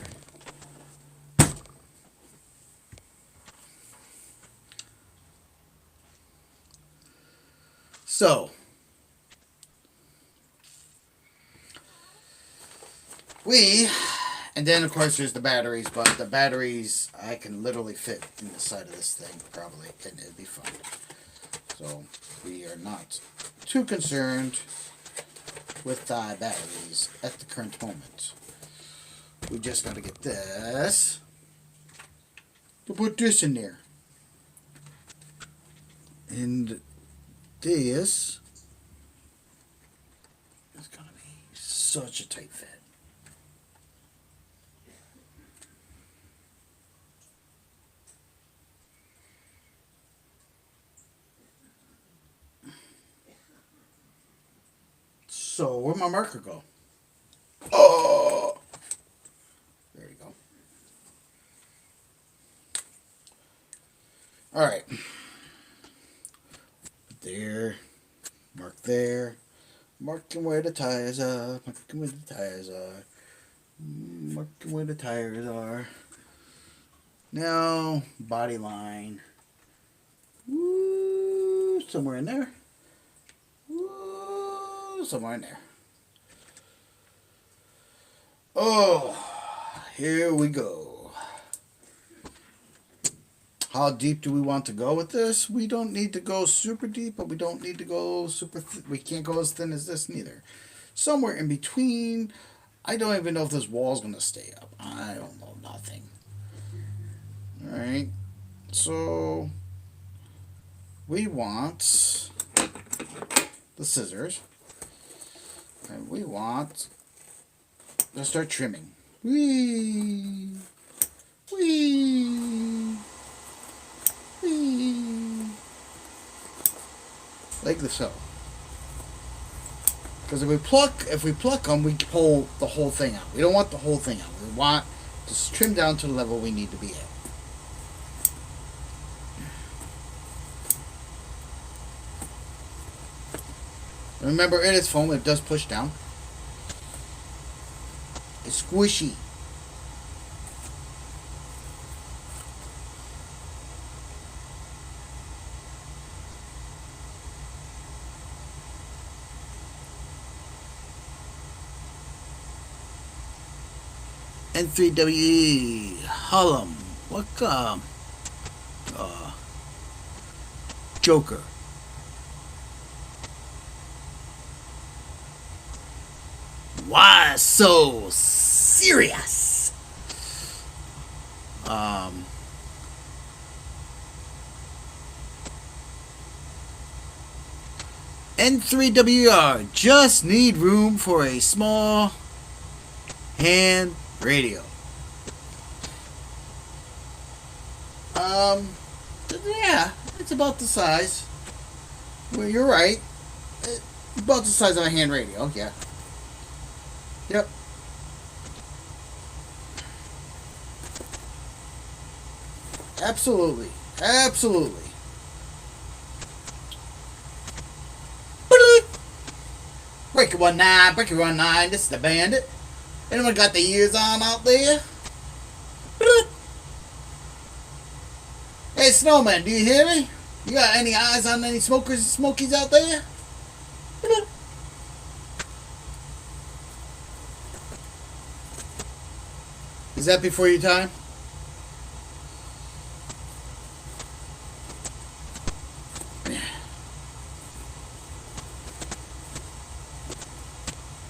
So, and then of course there's the batteries, but the batteries I can literally fit in the side of this thing probably, and it'd be fun. So we are not too concerned with batteries at the current moment. We just got to get this to put this in there, and this is gonna be such a tight fit. So, where'd my marker go? Oh! There you go. Alright. There. Mark there. Marking where the tires are. Marking where the tires are. Marking where the tires are. Now, body line. Woo! Somewhere in there. Somewhere in there. Oh, here we go. How deep do we want to go with this? We don't need to go super deep, but we don't need to go super we can't go as thin as this neither. Somewhere in between. I don't even know if this wall's going to stay up. I don't know nothing. Alright. So, we want the scissors. And we want to start trimming. Whee! Whee! Whee! like so. Because if we pluck them, we pull the whole thing out. We don't want the whole thing out. We want to trim down to the level we need to be at. Remember, it is foam. It does push down. It's squishy. N3WE Harlem. What Joker. Why so serious? N3WR just need room for a small hand radio. Yeah, it's about the size. Well, you're right. It's about the size of a hand radio, yeah. Yep. Absolutely. Absolutely. Breaker 19, Breaker 19, this is the Bandit. Anyone got the ears on out there? Hey, Snowman, do you hear me? You got any eyes on any smokies out there? Is that before your time?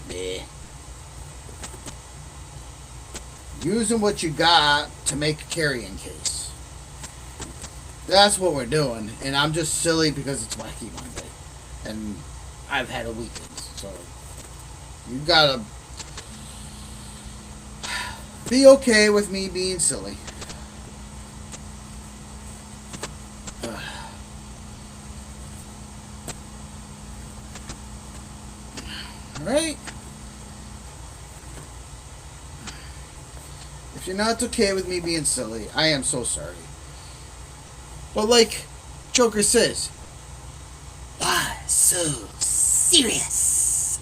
Yeah. Using what you got to make a carrying case. That's what we're doing. And I'm just silly because it's Wacky Monday. And I've had a weekend. So you gotta be okay with me being silly. Alright? If you're not okay with me being silly, I am so sorry. But like Joker says, why so serious?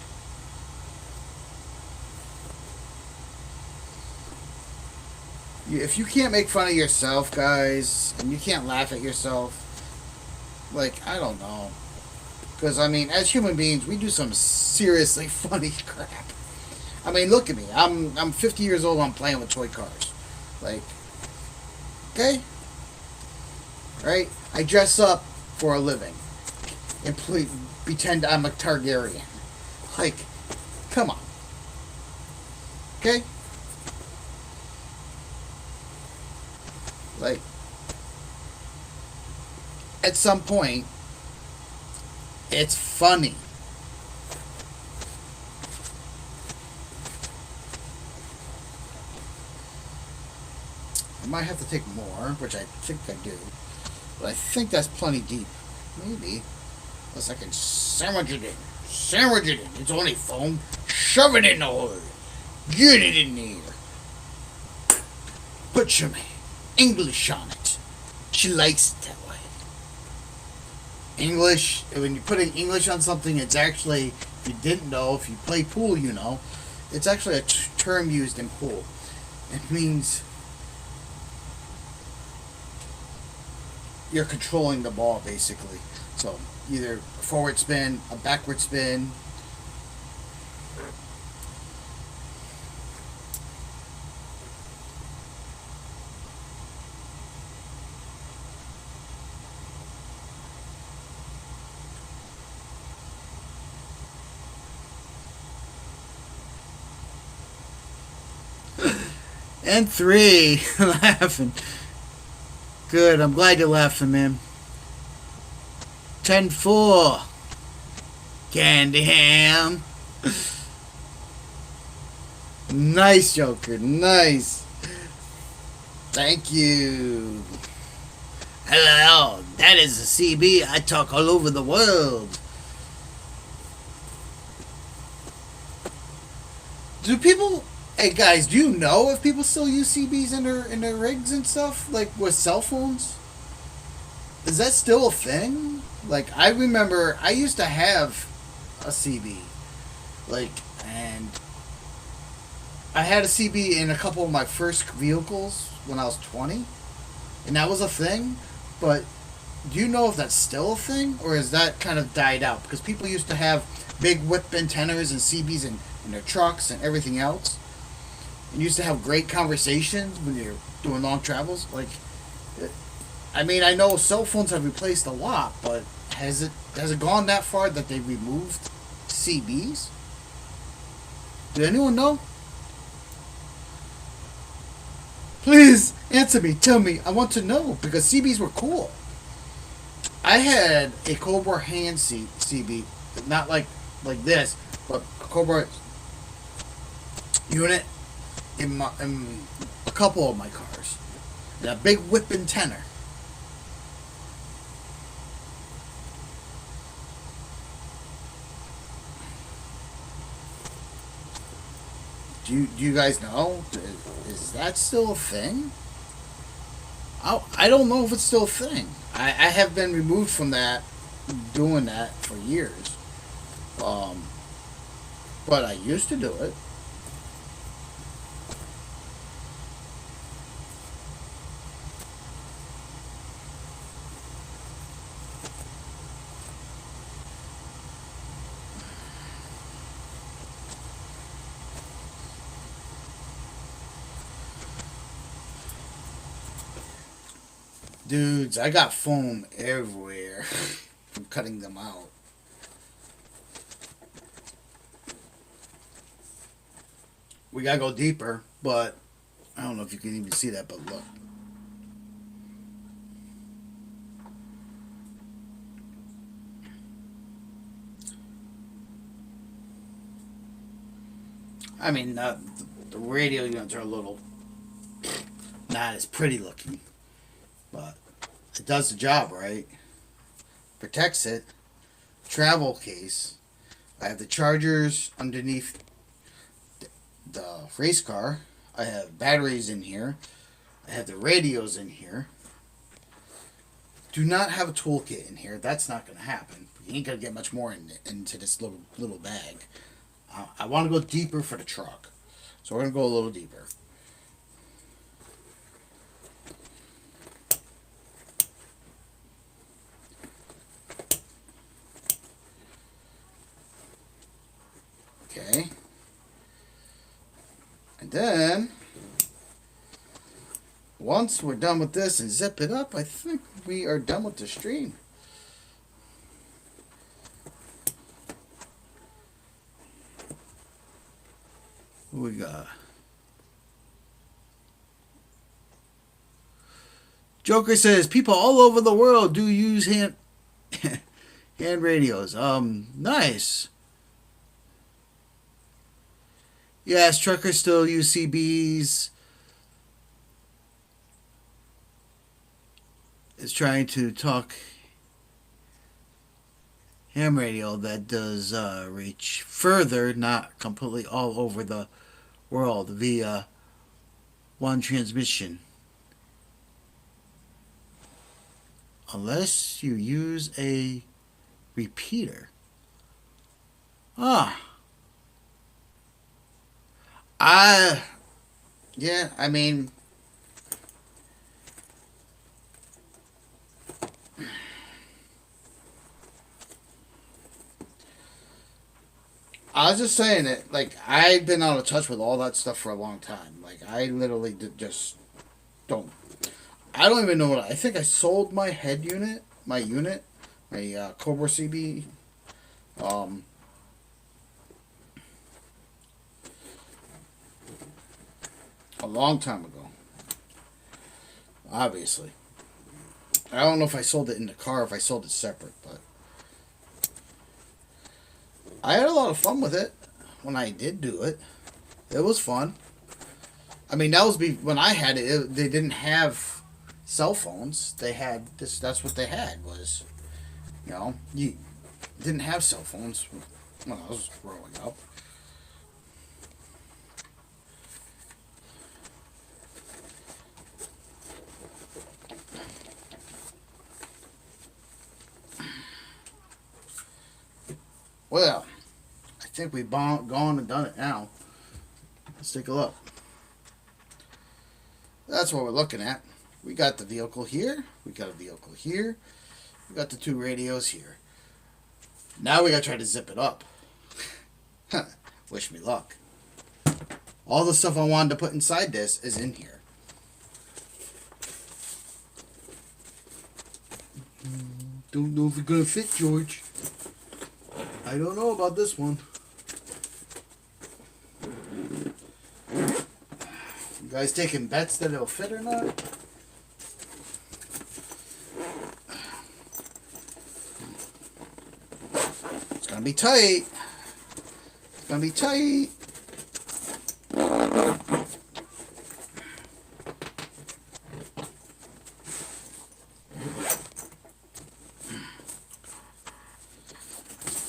If you can't make fun of yourself, guys, and you can't laugh at yourself, like, I don't know. Because, I mean, as human beings, we do some seriously funny crap. I mean, look at me. I'm 50 years old. I'm playing with toy cars. Like, okay? Right? I dress up for a living. And pretend I'm a Targaryen. Like, come on. Okay? Like, at some point, it's funny. I might have to take more, which I think I do. But I think that's plenty deep. Maybe. Unless I can sandwich it in. Sandwich it in. It's only foam. Shove it in the hole. Get it in there. Put some English on it. She likes it that way. English, when you're putting English on something, it's actually, if you didn't know, if you play pool, you know, it's actually a term used in pool. It means you're controlling the ball, basically. So, either a forward spin, a backward spin. And 3, laughing. Good, I'm glad you're laughing, man. 10-4. Candy ham. Nice, Joker. Nice. Thank you. Hello, that is the CB. I talk all over the world. Do people? Hey guys, do you know if people still use CBs in their rigs and stuff like with cell phones? Is that still a thing? Like I remember, I used to have a CB, like, and I had a CB in a couple of my first vehicles when I was 20, and that was a thing. But do you know if that's still a thing, or has that kind of died out? Because people used to have big whip antennas and CBs in their trucks and everything else, and used to have great conversations when you're doing long travels. Like, I mean, I know cell phones have replaced a lot, but has it gone that far that they removed CBs? Did anyone know? Please answer me. Tell me. I want to know because CBs were cool. I had a Cobra hand CB, not like this, but Cobra unit in a couple of my cars. And a big whipping tenor. Do you guys know? Is that still a thing? I don't know if it's still a thing. I have been removed from that, doing that for years. Um, but I used to do it. Dudes, I got foam everywhere from cutting them out. We gotta go deeper, but I don't know if you can even see that, but look. I mean, the radio units are a little not as pretty looking, but it does the job, right? Protects it. Travel case. I have the chargers underneath the race car. I have batteries in here. I have the radios in here. Do not have a toolkit in here. That's not going to happen. You ain't going to get much more into this little bag. I want to go deeper for the truck. So we're going to go a little deeper. Okay. And then, once we're done with this and zip it up, I think we are done with the stream. What we got? Joker says people all over the world do use hand radios. Nice. Yes, truckers still use CBs. Is trying to talk ham radio that does reach further, not completely all over the world via one transmission. Unless you use a repeater. Ah. Yeah, I mean, I was just saying it. Like, I've been out of touch with all that stuff for a long time. Like, I literally just don't. I don't even know what. I think I sold my head unit, my Cobra CB, um, a long time ago. Obviously, I don't know if I sold it in the car, if I sold it separate, but I had a lot of fun with it when I did do it. It was fun. I mean, that was when I had it. They didn't have cell phones. They had this. That's what they had was, you didn't have cell phones when I was growing up. Well, I think we've gone and done it now. Let's take a look. That's what we're looking at. We got the vehicle here. We got a vehicle here. We got the two radios here. Now we gotta try to zip it up. Wish me luck. All the stuff I wanted to put inside this is in here. Don't know if it's gonna fit, George. I don't know about this one. You guys taking bets that it'll fit or not? It's gonna be tight. It's gonna be tight.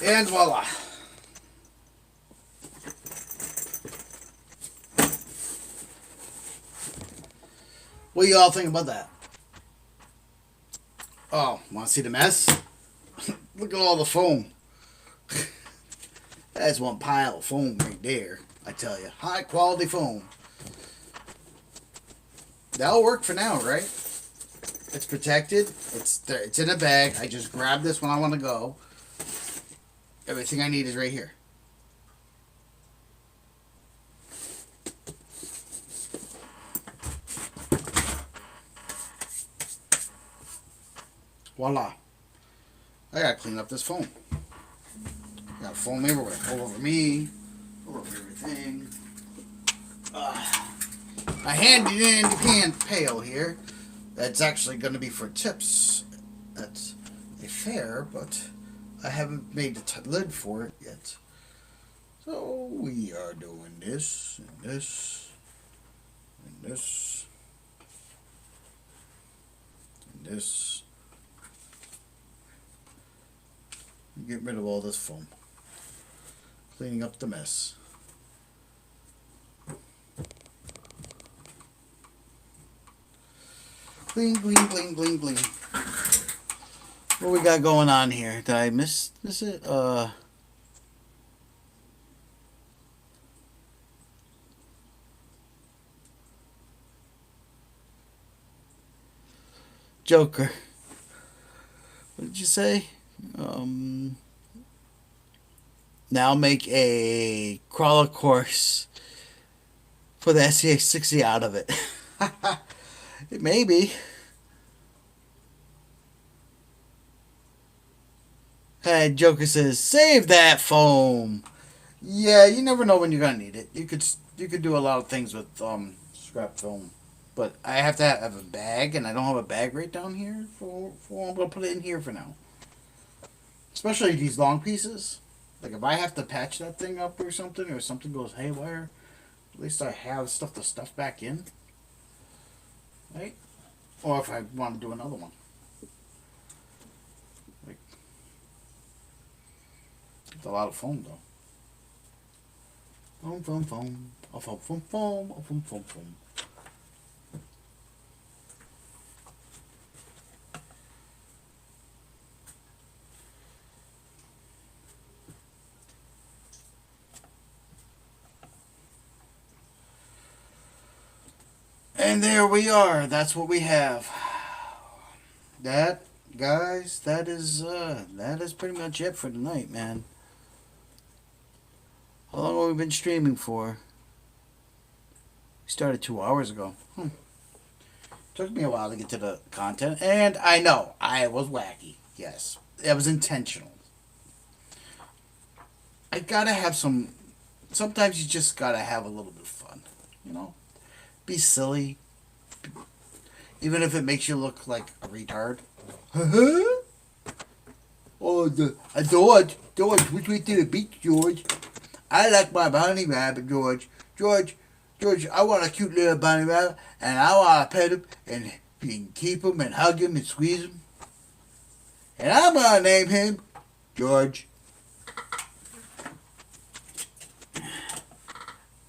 And voila. What do y'all think about that? Oh, want to see the mess? Look at all the foam. That's one pile of foam right there. I tell you, high quality foam. That'll work for now, right? It's protected. It's in a bag. I just grab this when I want to go. Everything I need is right here. Voila. I gotta clean up this foam. I got foam everywhere. All over me. All over everything. I handed in the can pail here. That's actually going to be for tips. That's a fair, but I haven't made the lid for it yet. So we are doing this, and this, and this, and this. Get rid of all this foam. Cleaning up the mess. Bling, bling, bling, bling, bling. What we got going on here? Did I miss it? Joker. What did you say? Now make a crawler course for the SCX60 out of it. Maybe. Hey, Joker says, save that foam. Yeah, you never know when you're gonna need it. You could do a lot of things with scrap foam, but I have to have a bag, and I don't have a bag right down here. I'm gonna put it in here for now. Especially these long pieces. Like if I have to patch that thing up or something goes haywire, at least I have stuff to stuff back in. Right? Or if I want to do another one. Like, it's a lot of foam though. Foam, foam, foam. Oh, foam, foam, foam. Oh, foam, foam, foam. And there we are. That's what we have. That, guys, that is pretty much it for tonight, man. How long have we been streaming for? We started 2 hours ago. Took me a while to get to the content, and I know I was wacky. Yes, it was intentional. I gotta have some. Sometimes you just gotta have a little bit of fun, you know. Be silly, even if it makes you look like a retard. Oh, George, which way to the beach, George? I like my bunny rabbit, George. George, I want a cute little bunny rabbit, and I want to pet him, and keep him, and hug him, and squeeze him. And I'm going to name him George.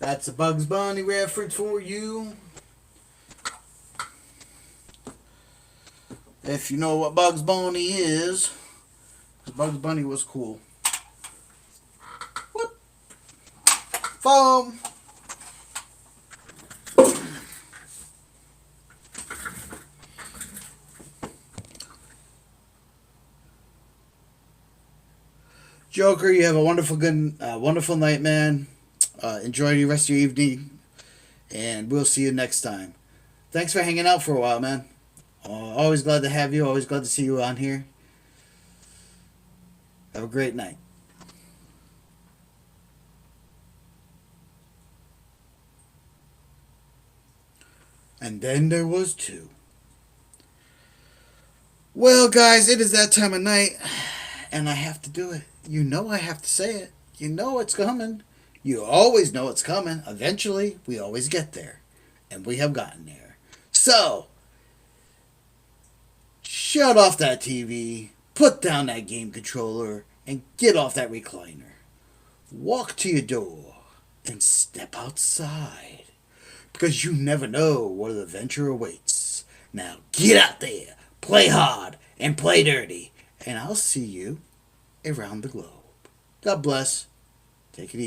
That's a Bugs Bunny reference for you. If you know what Bugs Bunny is, Bugs Bunny was cool. Foam. Joker, you have a wonderful night, man. Enjoy the rest of your evening, and we'll see you next time. Thanks for hanging out for a while, man. Always glad to have you. Always glad to see you on here. Have a great night. And then there was two. Well, guys, it is that time of night, and I have to do it. You know I have to say it. You know it's coming. You always know it's coming. Eventually, we always get there. And we have gotten there. So, shut off that TV, put down that game controller, and get off that recliner. Walk to your door and step outside. Because you never know what adventure awaits. Now get out there, play hard, and play dirty. And I'll see you around the globe. God bless. Take it easy.